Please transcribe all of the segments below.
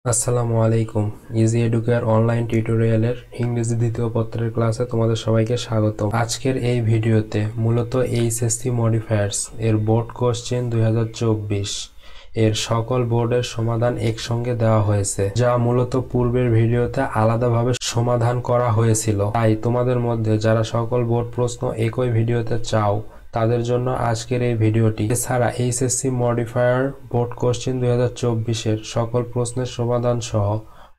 আসসালামু আলাইকুম। Easy educare online টিউটোরিয়ালের ইংরেজি দ্বিতীয় পত্রের ক্লাসে তোমাদের সবাইকে স্বাগত। আজকের এই ভিডিওতে মূলত এইচএসসি মডিফায়ার্স এর বোর্ড কোশ্চেন 2024 এর সকল বোর্ডের সমাধান একসঙ্গে দেওয়া হয়েছে, যা মূলত পূর্বের ভিডিওতে আলাদাভাবে সমাধান করা হয়েছিল। তাই তোমাদের মধ্যে যারা সকল বোর্ড প্রশ্ন একই ভিডিওতে চাও তাদের জন্য আজকের এই ভিডিওটি। এছাড়া এইচএসসি মডিফায়ার বোর্ড কোশ্চেন 2024 এর সকল প্রশ্নের সমাধান সহ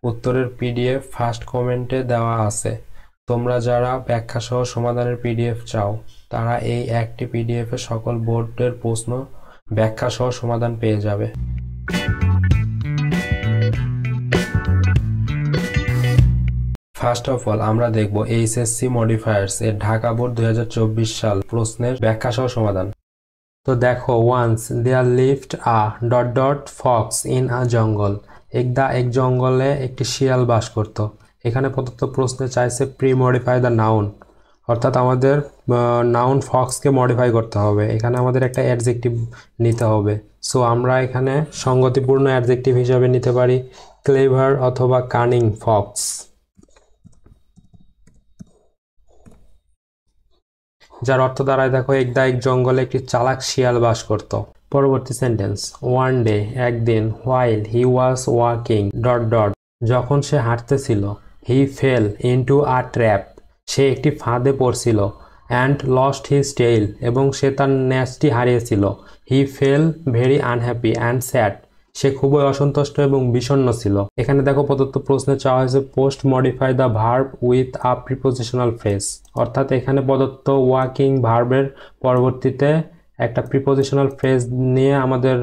উত্তরের পিডিএফ ফার্স্ট কমেন্টে দেওয়া আছে। তোমরা যারা ব্যাখ্যা সহ সমাধানের পিডিএফ চাও তারা এই একটি পিডিএফ এ সকল বোর্ডের প্রশ্ন ব্যাখ্যা সহ সমাধান পেয়ে যাবে। ফার্স্ট অফ অল আমরা দেখব এইচএসসি মডিফায়ার্স এর ঢাকা বোর্ড 2024 সাল প্রশ্নের ব্যাখ্যা সহ সমাধান। তো দেখো, once there lived a dot dot fox in a jungle. একদা এক জঙ্গলে একটি শিয়াল বাস করত। এখানে প্রদত্ত প্রশ্নে চাইছে প্রি মডিফাই দ্য নাউন, অর্থাৎ আমাদের নাউন ফক্সকে মডিফাই করতে হবে। এখানে আমাদের একটা অ্যাডজেক্টিভ নিতে হবে। সো আমরা এখানে সঙ্গতিপূর্ণ অ্যাডজেক্টিভ হিসাবে নিতে পারি ক্লেভার অথবা কানিং ফক্স, যার অর্থ দাঁড়ায় দেখো, একদা এক জঙ্গলে একটি চালাক শিয়াল বাস করত। পরবর্তী সেন্টেন্স, ওয়ান ডে একদিন, while he was walking dot dot যখন সে হাঁটতেছিল, হি ফেল ইনটু আ ট্র্যাপ সে একটি ফাঁদে পড়ছিল, অ্যান্ড লস্ট হিজ টেইল এবং সে তার ন্যাসটি হারিয়েছিল, he felt very unhappy and sad সে খুবই অসন্তুষ্ট এবং বিষণ্ণ ছিল। এখানে দেখো প্রদত্ত প্রশ্নে চাওয়া হয়েছে post modify the verb with a prepositional phrase, অর্থাৎ এখানে প্রদত্ত ওয়াকিং ভার্বের পরবর্তীতে একটা প্রিপোজিশনাল ফ্রেজ নিয়ে আমাদের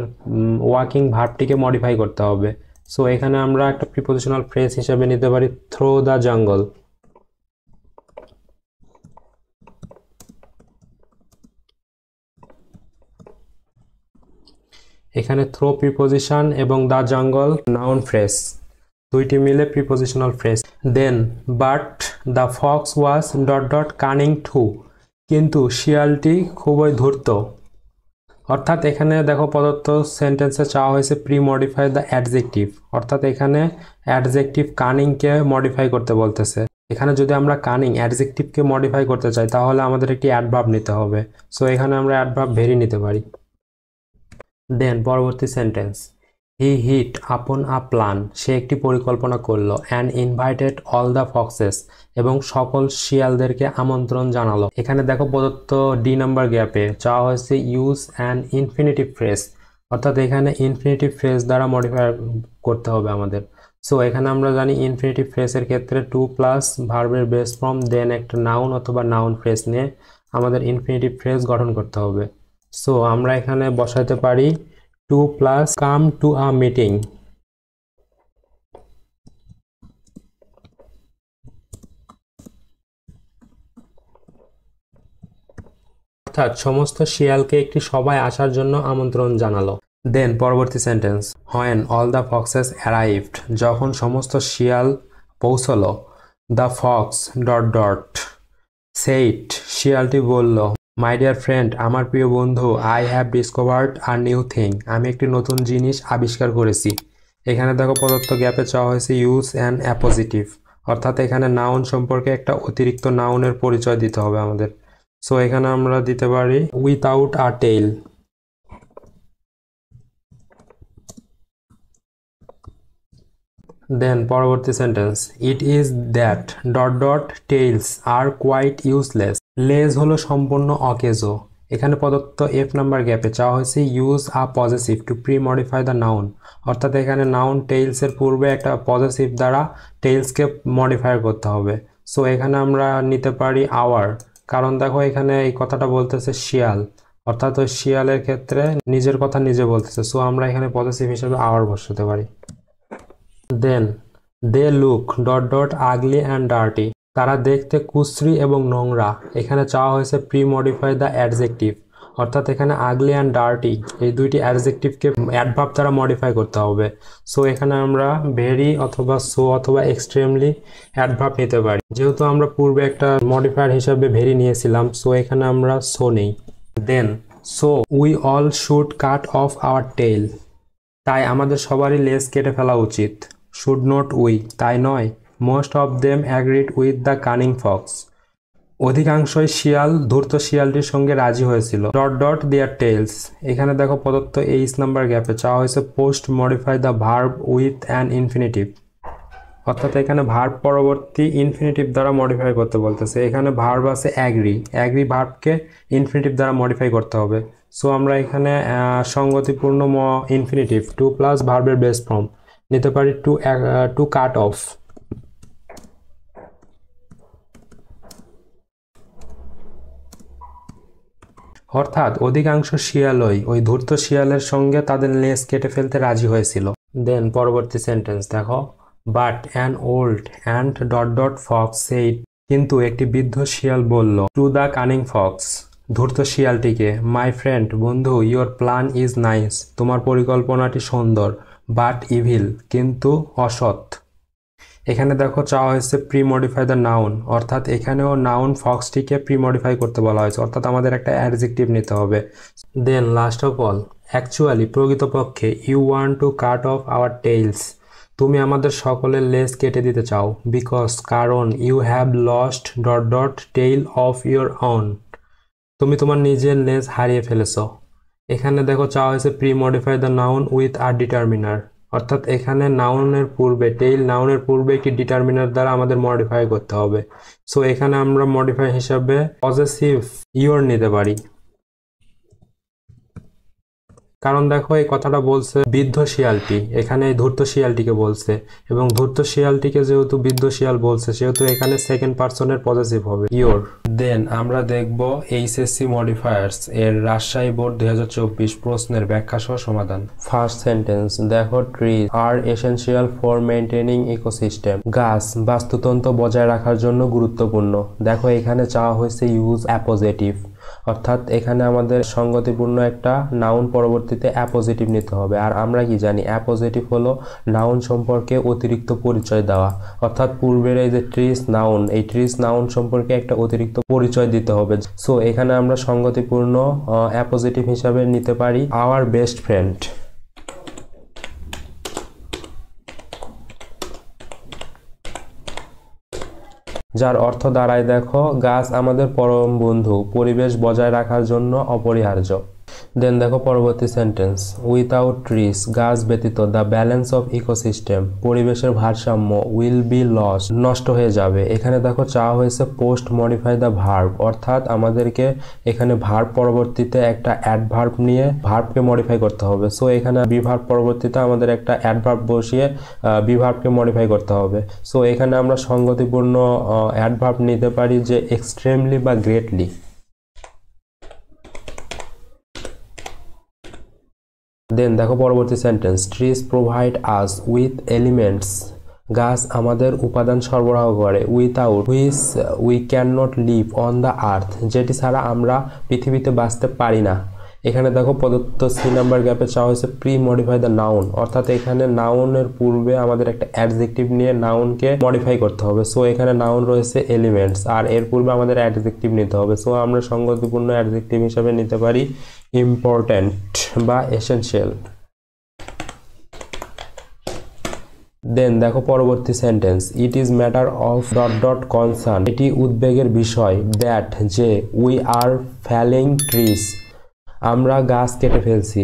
ওয়াকিং ভার্বটিকে মডিফাই করতে হবে। সো এখানে আমরা একটা প্রিপোজিশনাল ফ্রেজ হিসেবে নিতে পারি থ্রো দ্য জঙ্গল। এখানে থ্রো প্রিপোজিশন এবং দ্য জঙ্গল নাউন ফ্রেজ, দুইটি মিলে prepositional phrase. Then but the fox was dot dot cunning too কিন্তু শিয়ালটি খুবই ধূর্ত। অর্থাৎ এখানে দেখো প্রদত্ত সেন্টেন্সে চাওয়া হয়েছে প্রি মডিফাই দ্য অ্যাডজেক্টিভ, অর্থাৎ এখানে অ্যাডজেক্টিভ কানিংকে মডিফাই করতে বলতেছে। এখানে যদি আমরা কানিং অ্যাডজেক্টিভকে মডিফাই করতে চাই তাহলে আমাদের একটি অ্যাডভার্ব নিতে হবে। সো এখানে আমরা অ্যাডভার্ব ভেরি নিতে পারি। দেন পরবর্তী সেন্টেন্স, হি হিট আপন আ প্ল্যান সে একটি পরিকল্পনা করলো, and invited all the foxes এবং সকল শিয়ালদেরকে আমন্ত্রণ জানালো। এখানে দেখো প্রদত্ত ডি নাম্বার গ্যাপে চাওয়া হয়েছে ইউজ অ্যান ইনফিনিটিভ ফ্রেজ, অর্থাৎ এখানে ইনফিনিটিভ ফ্রেজ দ্বারা মডিফাই করতে হবে আমাদের। সো এখানে আমরা জানি ইনফিনিটিভ ফ্রেজের ক্ষেত্রে টু প্লাস ভার্বের বেস ফর্ম দেন একটা নাউন অথবা নাউন ফ্রেজ নিয়ে আমাদের ইনফিনিটিভ ফ্রেজ গঠন করতে হবে। সো আমরা এখানে বসাতে পারি to plus come to a meeting. অর্থাৎ সমস্ত শিয়ালকে একটি সভায় আসার জন্য আমন্ত্রণ জানালো। দেন পরবর্তী sentence, when all the foxes arrived যখন সমস্ত শিয়াল পৌঁছলো, দ্য ফক্স ডট ডট সেইট শিয়ালটি বলল, মাই ডিয়ার ফ্রেন্ড আমার প্রিয় বন্ধু, I have discovered a new thing আমি একটি নতুন জিনিস আবিষ্কার করেছি। এখানে দেখো প্রদত্ত গ্যাপে চাওয়া হয়েছে ইউজ অ্যান অ্যাপোজিটিভ, অর্থাৎ এখানে নাউন সম্পর্কে একটা অতিরিক্ত নাউনের পরিচয় দিতে হবে আমাদের। সো এখানে আমরা দিতে পারি উইথাউট আ টেইল। দেন পরবর্তী sentence, it is that dot dot tails are quite useless লেজ হলো সম্পূর্ণ অকেজো। এখানে প্রদত্ত এফ নাম্বার গ্যাপে চাওয়া হয়েছে use a possessive two pre modify the noun, অর্থাৎ এখানে নাউন টেইলসের পূর্বে একটা পজেসিভ দ্বারা টেইলসকে মডিফাই করতে হবে। সো এখানে আমরা নিতে পারি আওয়ার, কারণ দেখো এখানে এই কথাটা বলতেছে শিয়াল, অর্থাৎ ওই শিয়ালের ক্ষেত্রে নিজের কথা নিজে বলতেছে। সো আমরা এখানে পজেসিভ হিসেবে আওয়ার বসাতে পারি। Then they look dot dot ugly and dirty তারা দেখতে কুশ্রী এবং নোংরা। এখানে চাওয়া হয়েছে প্রি মডিফাই দ্য অ্যাডজেক্টিভ, অর্থাৎ এখানে আগলি অ্যান্ড ডার্টি এই দুইটি অ্যাডজেক্টিভকে অ্যাডভার্ব দ্বারা মডিফাই করতে হবে। সো এখানে আমরা ভেরি অথবা সো অথবা এক্সট্রিমলি অ্যাডভার্ব নিতে পারি। যেহেতু আমরা পূর্বে একটা মডিফায়ার হিসাবে ভেরি নিয়েছিলাম, সো এখানে আমরা সো নেই। Then so we all should cut off our tail তাই আমাদের সবারই লেজ কেটে ফেলা উচিত। শুড নট উই, তাই নয়? Most of them agreed with the cunning fox, অধিকাংশই শিয়াল ধূর্ত শিয়ালটির সঙ্গে রাজি হয়েছিল। ডট ডট দেয়ার টেলস, এখানে দেখো প্রদত্ত 8 নাম্বার গ্যাপে চাওয়া হয়েছে post modify the verb with an infinitive, অর্থাৎ এখানে ভার্ব পরবর্তী ইনফিনিটিভ দ্বারা মডিফাই করতে বলতেছে। এখানে ভার্ব আছে অ্যাগ্রি, অ্যাগ্রি ভার্বকে ইনফিনিটিভ দ্বারা মডিফাই করতে হবে। সো আমরা এখানে সঙ্গতিপূর্ণ ইনফিনিটিভ টু প্লাস ভার্বের বেস ফর্ম নিতে পারি টু কাট অফ। অর্থাৎ অধিকাংশ শিয়ালই ওই ধূর্ত শিয়ালের সঙ্গে তাদের লেজ কেটে ফেলতে রাজি হয়েছিল। দেন পরবর্তী সেন্টেন্স দেখো, but an old and dot dot fox said, কিন্তু একটি বৃদ্ধ শিয়াল বলল টু দ্য কানিং ফক্স, ধূর্ত শিয়ালটিকে, মাই ফ্রেন্ড, বন্ধু, ইয়োর প্ল্যান ইজ নাইস, তোমার পরিকল্পনাটি সুন্দর, বাট ইভিল, কিন্তু অসৎ। এখানে দেখো চাওয়া হয়েছে প্রি মডিফাই দ্য নাউন, অর্থাৎ এখানেও নাউন ফক্সটিকে প্রি মডিফাই করতে বলা হয়েছে, অর্থাৎ আমাদের একটা অ্যাডজেক্টিভ নিতে হবে। Then last of all, actually, প্রকৃতপক্ষে, you want to cut off our tails, তুমি আমাদের সকলের লেজ কেটে দিতে চাও, বিকজ, কারণ, you have lost dot dot tail of your own, তুমি তোমার নিজের লেজ হারিয়ে ফেলেছ। এখানে দেখো চাওয়া হয়েছে pre modify the noun with a determiner, অর্থাৎ এখানে নাউনের পূর্বে, টেইল নাউনের পূর্বে একটি ডিটারমিনার দ্বারা আমাদের মডিফাই করতে হবে। সো এখানে আমরা মডিফাই হিসাবে পজেসিভ ইওর নিতে পারি, কারণ দেখো এই কথাটা বলছে বৃদ্ধ শিয়ালটি, এখানে ধূর্ত শিয়ালটিকে বলছে, এবং ধূর্ত শিয়ালটিকে যেহেতু বৃদ্ধ শিয়াল বলছে সেহেতু এখানে সেকেন্ড পারসনের পজেসিভ হবে ইওর। দেন আমরা দেখব এইচএসসি মডিফায়ার্স এর রাজশাহী বোর্ড 2024 প্রশ্নের ব্যাখ্যা সহ সমাধান। ফার্স্ট সেন্টেন্স দেখো, trees are essential for maintaining ecosystem, গাছ বাস্তুতন্ত্র বজায় রাখার জন্য গুরুত্বপূর্ণ। দেখো এখানে চাওয়া হয়েছে ইউজ অ্যাপোজিটিভ, অর্থাৎ এখানে আমাদের সঙ্গতিপূর্ণ একটা নাউন পরবর্তীতে অ্যাপোজিটিভ নিতে হবে। আর আমরা কি জানি, অ্যাপোজিটিভ হলো নাউন সম্পর্কে অতিরিক্ত পরিচয় দেওয়া, অর্থাৎ পূর্বের এই যে ট্রিস নাউন, এই ট্রিস নাউন সম্পর্কে একটা অতিরিক্ত পরিচয় দিতে হবে। সো এখানে আমরা সঙ্গতিপূর্ণ অ্যাপোজিটিভ হিসাবে নিতে পারি আওয়ার বেস্ট ফ্রেন্ড। যার অর্থ দাঁড়ায় দেখো, গাছ আমাদের পরম বন্ধু, পরিবেশ বজায় রাখার জন্য অপরিহার্য। দেন দেখো পরবর্তী সেন্টেন্স, উইথাউট ট্রিজ, গাছ ব্যতীত, দ্য ব্যালেন্স অফ ইকোসিস্টেম, পরিবেশের ভারসাম্য, উইল বি লস, নষ্ট হয়ে যাবে। এখানে দেখো চাওয়া হয়েছে পোস্ট মডিফাই দ্য ভার্ব, অর্থাৎ আমাদেরকে এখানে ভার্ব পরবর্তীতে একটা অ্যাডভার্ব নিয়ে ভার্বকে মডিফাই করতে হবে। সো এখানে বি ভার্ব পরবর্তীতে আমাদের একটা অ্যাডভার্ব বসিয়ে বি ভার্বকে মডিফাই করতে হবে। সো এখানে আমরা সঙ্গতিপূর্ণ অ্যাডভার্ব নিতে পারি যে এক্সট্রিমলি বা গ্রেটলি। দেন দেখো পরবর্তী sentence, trees provide us with elements, গাছ আমাদের উপাদান সরবরাহ করে, without which we can not live on the earth, যেটি ছাড়া আমরা পৃথিবীতে বাঁচতে পারি না। এখানে দেখো প্রদত্ত সি নাম্বার গ্যাপে চাওয়া হয়েছে প্রি মডিফাই দ্য নাউন, অর্থাৎ এখানে নাউনের পূর্বে আমাদের একটা অ্যাডজেক্টিভ নিয়ে নাউনকে মডিফাই করতে হবে। সো এখানে নাউন রয়েছে এলিমেন্টস, আর এর পূর্বে আমাদের অ্যাডজেক্টিভ নিতে হবে। সো আমরা সঙ্গতিপূর্ণ অ্যাডজেক্টিভ হিসাবে নিতে পারি ইম্পর্ট্যান্ট বা এসেনশিয়াল। দেন দেখো পরবর্তী sentence, it is matter of dot dot concern, এটি উদ্বেগের বিষয়, দ্যাট, যে, উই আর ফেলিং ট্রিজ, আমরা গাছ কেটে ফেলছি।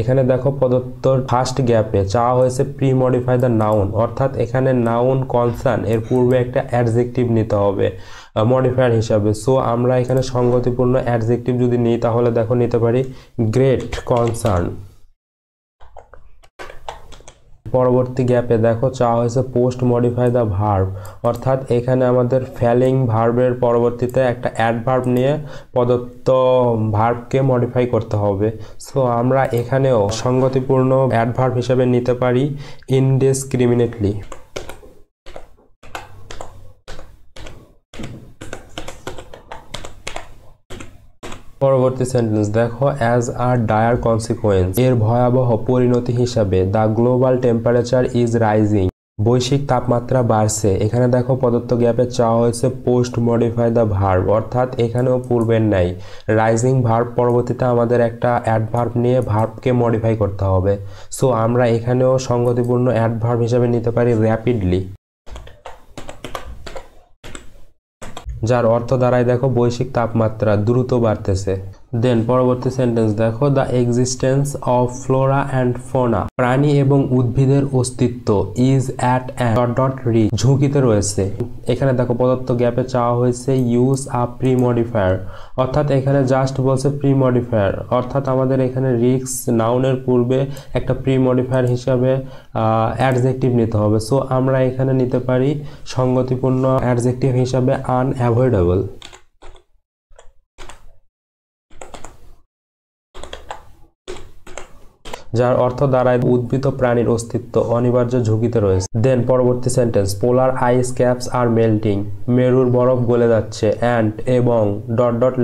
এখানে দেখো প্রদত্ত ফার্স্ট গ্যাপে চাওয়া হয়েছে প্রি মডিফাই দ্য নাউন, অর্থাৎ এখানে নাউন কনসার্ন এর পূর্বে একটা অ্যাডজেক্টিভ নিতে হবে মডিফায়ার হিসাবে। সো আমরা এখানে সঙ্গতিপূর্ণ অ্যাডজেক্টিভ যদি নিই তাহলে দেখো নিতে পারি গ্রেট কনসার্ন। পরবর্তী গ্যাপে দেখো চাওয়া হয়েছে পোস্ট মডিফাই দ্য ভার্ব, অর্থাৎ এখানে আমাদের ফেলিং ভার্বের পরবর্তীতে একটা অ্যাডভার্ব নিয়ে প্রদত্ত ভার্বকে মডিফাই করতে হবে। সো আমরা এখানেও সঙ্গতিপূর্ণ অ্যাডভার্ব হিসেবে নিতে পারি ইনডিসক্রিমিনেটলি। পরবর্তী সেন্টেন্স দেখো, অ্যাজ আর ডায়ার কনসিকুয়েন্স, এর ভয়াবহ পরিণতি হিসাবে, the global temperature is rising, বৈশ্বিক তাপমাত্রা বাড়ছে। এখানে দেখো প্রদত্ত গ্যাপে চাওয়া হয়েছে পোস্ট মডিফাই দ্য ভার্ব, অর্থাৎ এখানেও পূর্বের নাই রাইজিং ভার্ব পরবর্তীতে আমাদের একটা অ্যাডভার্ব নিয়ে ভার্বকে মডিফাই করতে হবে। সো আমরা এখানেও সঙ্গতিপূর্ণ অ্যাডভার্ব হিসেবে নিতে পারি র্যাপিডলি, যার অর্থ দাঁড়ায় দেখো বৈশ্বিক তাপমাত্রা দ্রুত বাড়তেছে। দেন পরবর্তী সেন্টেন্স দেখো, the existence of flora and fauna, প্রাণী এবং উদ্ভিদের অস্তিত্ব ইজ অ্যাট রিস্ক, ঝুঁকিতে রয়েছে। এখানে দেখো প্রদত্ত গ্যাপে চাওয়া হয়েছে ইউজ আ প্রি মডিফায়ার, অর্থাৎ এখানে জাস্ট বলছে প্রি মডিফায়ার, অর্থাৎ আমাদের এখানে রিস্ক নাউনের পূর্বে একটা প্রি মডিফায়ার হিসাবে অ্যাডজেক্টিভ নিতে হবে। সো আমরা এখানে নিতে পারি সঙ্গতিপূর্ণ অ্যাডজেক্টিভ হিসাবে আনঅ্যাভয়েডেবল, যার অর্থ দাঁড়ায় উদ্ভিদ প্রাণীর অস্তিত্ব অনিবার্য ঝুঁকিতে রয়েছে। দেন পরবর্তী sentence, polar ice caps are melting, মেরুর বরফ গলে যাচ্ছে, অ্যান্ড এবং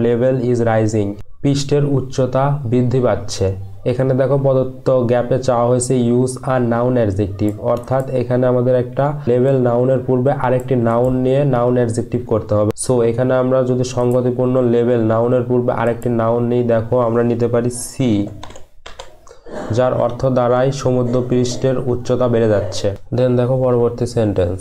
লেভেল ইজ রাইজিং, পৃষ্ঠের উচ্চতা বৃদ্ধি পাচ্ছে। এখানে দেখো প্রদত্ত গ্যাপে চাওয়া হয়েছে ইউজ আর নাউন অ্যাডজেক্টিভ, অর্থাৎ এখানে আমাদের একটা লেভেল নাউনের পূর্বে আরেকটি নাউন নিয়ে নাউন অ্যাডজেক্টিভ করতে হবে। সো এখানে আমরা যদি সঙ্গতিপূর্ণ লেভেল নাউনের পূর্বে আরেকটি নাউন নিই, দেখো আমরা নিতে পারি সি, যার অর্থ দাঁড়ায় সমুদ্র পৃষ্ঠের উচ্চতা বেড়ে যাচ্ছে। দেন দেখো পরবর্তী sentence,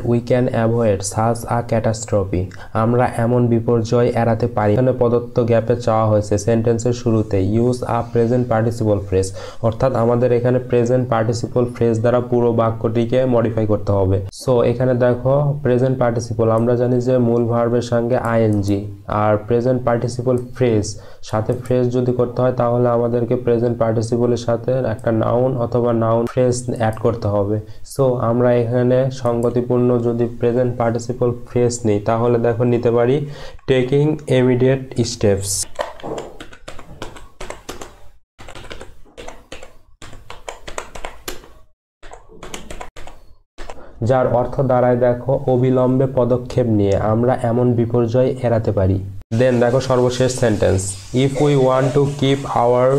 we can avoid such a catastrophe, আমরা এমন বিপর্যয় এড়াতে পারি। এখানে প্রদত্ত গ্যাপে চাওয়া হয়েছে সেন্টেন্সের শুরুতে ইউজ আ প্রেজেন্ট পার্টিসিপল ফ্রেজ, অর্থাৎ আমাদের এখানে প্রেজেন্ট পার্টিসিপল ফ্রেজ দ্বারা পুরো বাক্যটিকে মডিফাই করতে হবে। সো এখানে দেখো প্রেজেন্ট পার্টিসিপল, আমরা জানি যে মূল ভার্বের সঙ্গে আইএনজি, আর প্রেজেন্ট পার্টিসিপল ফ্রেজ সাথে ফ্রেজ যদি করতে হয় তাহলে আমাদেরকে প্রেজেন্ট পার্টিসিপলের সাথে একটা নাউন অথবা নাউন ফ্রেজ অ্যাড করতে হবে। সো আমরা এখানে সঙ্গতিপূর্ণ যদি প্রেজেন্ট পার্টিসিপল ফ্রেজ নেই তাহলে দেখো নিতে পারি টেকিং ইমিডিয়েট স্টেপস, যার অর্থ দাঁড়ায় দেখো অবিলম্বে পদক্ষেপ নিয়ে আমরা এমন বিপর্যয় এড়াতে পারি। দেন দেখো সর্বশেষ sentence, if we want to keep our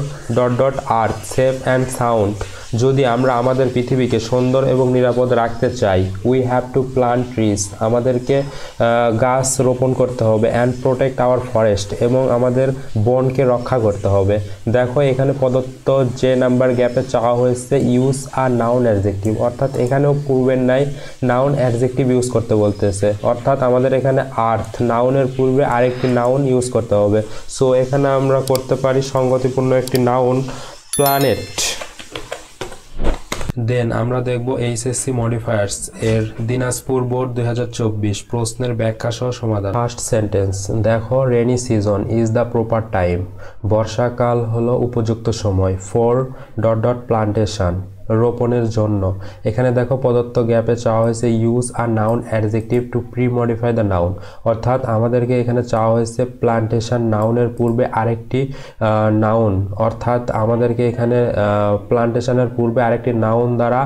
earth safe and sound, যদি আমরা আমাদের পৃথিবীকে সুন্দর এবং নিরাপদ রাখতে চাই, we have to plant trees, আমাদেরকে গাছ রোপণ করতে হবে, অ্যান্ড প্রোটেক্ট আওয়ার ফরেস্ট, এবং আমাদের বনকে রক্ষা করতে হবে। দেখো এখানে প্রদত্ত যে নাম্বার গ্যাপে চাওয়া হয়েছে ইউজ আর নাউন অ্যাডজেক্টিভ, অর্থাৎ এখানেও পূর্বের নাই নাউন অ্যাডজেক্টিভ ইউজ করতে বলতেছে, অর্থাৎ আমাদের এখানে আর্থ নাউনের পূর্বে আরেকটি নাউন ইউজ করতে হবে। সো এখানে আমরা করতে পারি সঙ্গতিপূর্ণ একটি নাউন প্ল্যানেট। দেন আমরা দেখব এইচএসসি মডিফায়ার্স এর দিনাজপুর বোর্ড 2024 প্রশ্নের ব্যাখ্যা সহ সমাধান। ফার্স্ট সেন্টেন্স দেখো, rainy season is the proper time, বর্ষাকাল হলো উপযুক্ত সময় ফর প্লান্টেশন, রোপণের জন্য। এখানে দেখো প্রদত্ত গ্যাপে চাওয়া হয়েছে use a noun adjective to pre modify the noun, অর্থাৎ আমাদেরকে এখানে চাওয়া হয়েছে প্লান্টেশন নাউনের পূর্বে আরেকটি নাউন, অর্থাৎ আমাদেরকে এখানে প্লান্টেশনের পূর্বে আরেকটি নাউন দ্বারা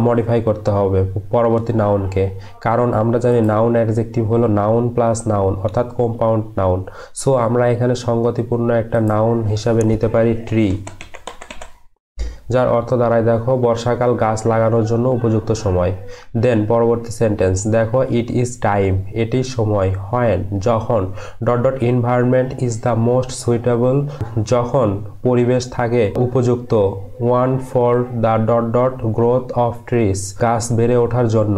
মডিফাই করতে হবে পরবর্তী নাউনকে, কারণ আমরা জানি নাউন অ্যাডজেক্টিভ হলো নাউন প্লাস নাউন, অর্থাৎ কম্পাউন্ড নাউন। সো আমরা এখানে সঙ্গতিপূর্ণ একটা নাউন হিসাবে নিতে পারি ট্রি, যার অর্থ দাঁড়ায় দেখো বর্ষাকাল গাছ লাগানোর জন্য উপযুক্ত সময়। দেন পরবর্তী সেন্টেন্স দেখো, ইট ইজ টাইম, এটি সময়, হোয়েন যখন, environment is the most suitable, যখন পরিবেশ থাকে উপযুক্ত, one for the growth of trees, গাছ বেড়ে ওঠার জন্য।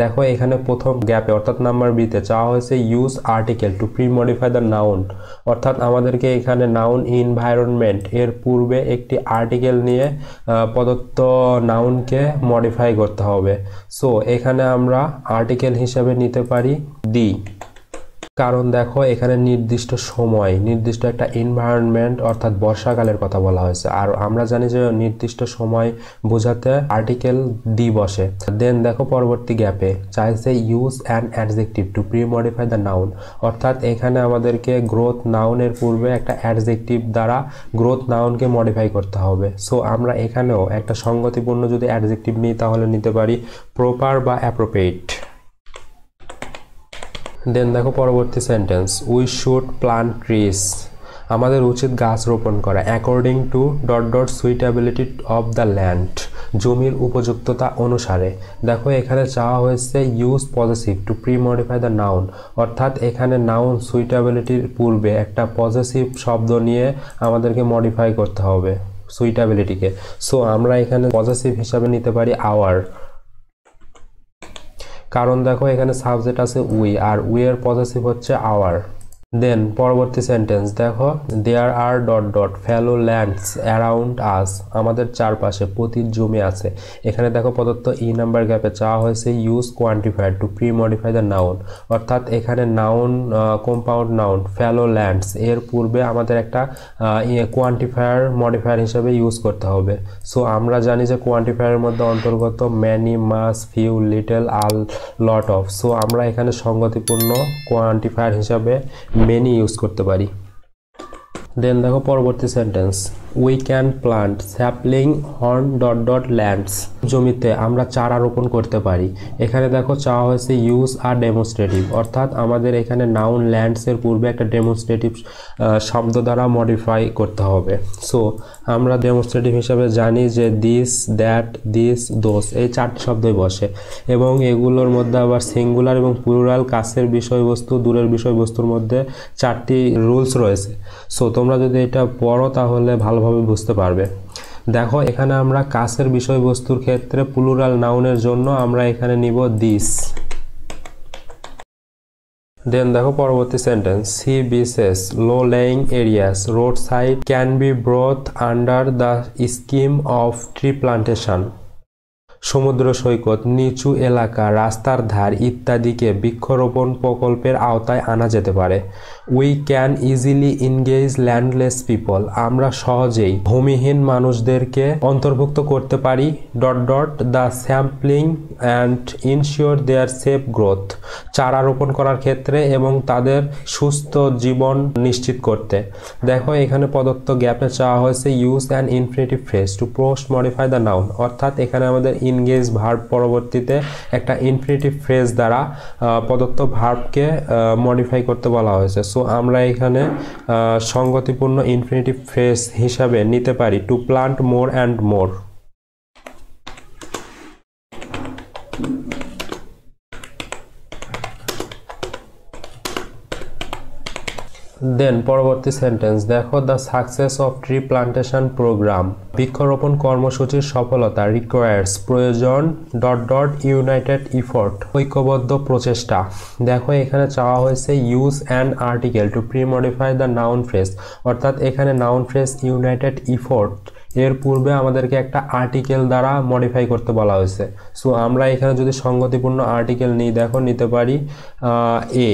দেখো এখানে প্রথম গ্যাপে অর্থাৎ নাম্বার বিতে চাওয়া হয়েছে use article two pre modify the noun, অর্থাৎ আমাদেরকে এখানে নাউন এনভায়রনমেন্ট এর পূর্বে একটি আর্টিকেল নিয়ে প্রদত্ত নাউনকে মডিফাই করতে হবে। সো এখানে আমরা আর্টিকেল হিসেবে নিতে পারি দি, কারণ দেখো এখানে নির্দিষ্ট সময় নির্দিষ্ট একটা এনভায়রনমেন্ট অর্থাৎ বর্ষাকালের কথা বলা হয়েছে, আর আমরা জানি যে নির্দিষ্ট সময় বোঝাতে আর্টিকেল দি বসে। দেন দেখো পরবর্তী গ্যাপে চাইছে use an adjective to pre modify the noun, অর্থাৎ এখানে আমাদেরকে গ্রোথ নাউনের পূর্বে একটা অ্যাডজেক্টিভ দ্বারা গ্রোথ নাউনকে মডিফাই করতে হবে। সো আমরা এখানেও একটা সঙ্গতিপূর্ণ যদি অ্যাডজেক্টিভ নিই তাহলে নিতে পারি প্রপার বা অ্যাপ্রোপ্রিয়েট। দেন দেখো পরবর্তী sentence, we should plant trees, আমাদের উচিত গাছ রোপণ করা according to suitability of the land, জমির উপযুক্ততা অনুসারে। দেখো এখানে চাওয়া হয়েছে use possessive two pre modify the noun, অর্থাৎ এখানে নাউন সুইটেবিলিটির পূর্বে একটা পজেসিভ শব্দ নিয়ে আমাদেরকে মডিফাই করতে হবে সুইটেবিলিটিকে। সো আমরা এখানে পজেসিভ হিসাবে নিতে পারি আওয়ার, কারণ দেখো এখানে সাবজেক্ট আছে উই, আর উই এর পজেসিভ হচ্ছে আওয়ার। দেন পরবর্তী সেন্টেন্স দেখো, দেয়ার আর ফ্যালো ল্যান্ডস অ্যারাউন্ড আস, আমাদের চারপাশে পতিত জমি আছে। এখানে দেখো প্রদত্ত ই নাম্বার গ্যাপে চাওয়া হয়েছে use quantifier two pre modify the noun, অর্থাৎ এখানে noun compound noun fallow lands এর পূর্বে আমাদের একটা কোয়ান্টিফায়ার মডিফায়ার হিসেবে ইউজ করতে হবে। সো আমরা জানি যে কোয়ান্টিফায়ারের মধ্যে অন্তর্গত many, much, few, little, all, lot of. So আমরা এখানে সঙ্গতিপূর্ণ কোয়ান্টিফায়ার হিসাবে মেনি ইউজ করতে পারি। দেন দেখো পরবর্তী sentence, we can plant sapling horn lands, জমিতে আমরা চারা রোপণ করতে পারি। এখানে দেখো চাওয়া হয়েছে ইউজ আর ডেমনস্ট্রেটিভ, অর্থাৎ আমাদের এখানে নাউন ল্যান্ডসের পূর্বে একটা ডেমনস্ট্রেটিভ শব্দ দ্বারা মডিফাই করতে হবে। সো আমরা ডেমনস্ট্রেটিভ হিসাবে জানি যে দিস, দ্যাট, দিস, দোস এই চারটি শব্দই বসে, এবং এগুলোর মধ্যে আবার সিঙ্গুলার এবং প্লুরাল, কাছের বিষয়বস্তু দূরের বিষয়বস্তুর মধ্যে চারটি রুলস রয়েছে। সো তোমরা যদি এটা পড়ো তাহলে ভালোভাবে বুঝতে পারবে। দেখো এখানে আমরা কাছের বিষয়বস্তুর ক্ষেত্রে প্লুরাল নাউনের জন্য আমরা এখানে নিব দিস। দেন দেখো পরবর্তী sentence, sea beaches, low lying areas, road side can be brought under the scheme of tree plantation, সমুদ্র সৈকত, নিচু এলাকা, রাস্তার ধার ইত্যাদিকে বৃক্ষরোপণ প্রকল্পের আওতায় আনা যেতে পারে। We can easily engage landless people, আমরা সহজেই ভূমিহীন মানুষদেরকে অন্তর্ভুক্ত করতে পারি the sampling and ensure their safe growth, চারা রোপণ করার ক্ষেত্রে এবং তাদের সুস্থ জীবন নিশ্চিত করতে। দেখো এখানে প্রদত্ত গ্যাপে চাওয়া হয়েছে use an infinitive phrase to post modify the noun, অর্থাৎ এখানে আমাদের ইনগেজ ভার্ব পরবর্তীতে একটা ইনফিনিটিভ ফ্রেজ দ্বারা প্রদত্ত ভার্বকে মডিফাই করতে বলা হয়েছে। সো আমরা এখানে সঙ্গতিপূর্ণ ইনফিনিটিভ ফ্রেজ হিসাবে নিতে পারি to plant more and more. Then পরবর্তী সেন্টেন্স দেখো, the success of tree plantation programme, বৃক্ষরোপণ কর্মসূচির সফলতা রিকোয়ার্স প্রয়োজন ইউনাইটেড ইফোর্ট, ঐক্যবদ্ধ প্রচেষ্টা। দেখো এখানে চাওয়া হয়েছে use an article two pre modify the noun phrase, অর্থাৎ এখানে নাউন ফ্রেজ ইউনাইটেড ইফোর্ট এর পূর্বে আমাদেরকে একটা আর্টিকেল দ্বারা মডিফাই করতে বলা হয়েছে। সো আমরা এখানে যদি সঙ্গতিপূর্ণ আর্টিকেল নিই, দেখো নিতে পারি এ।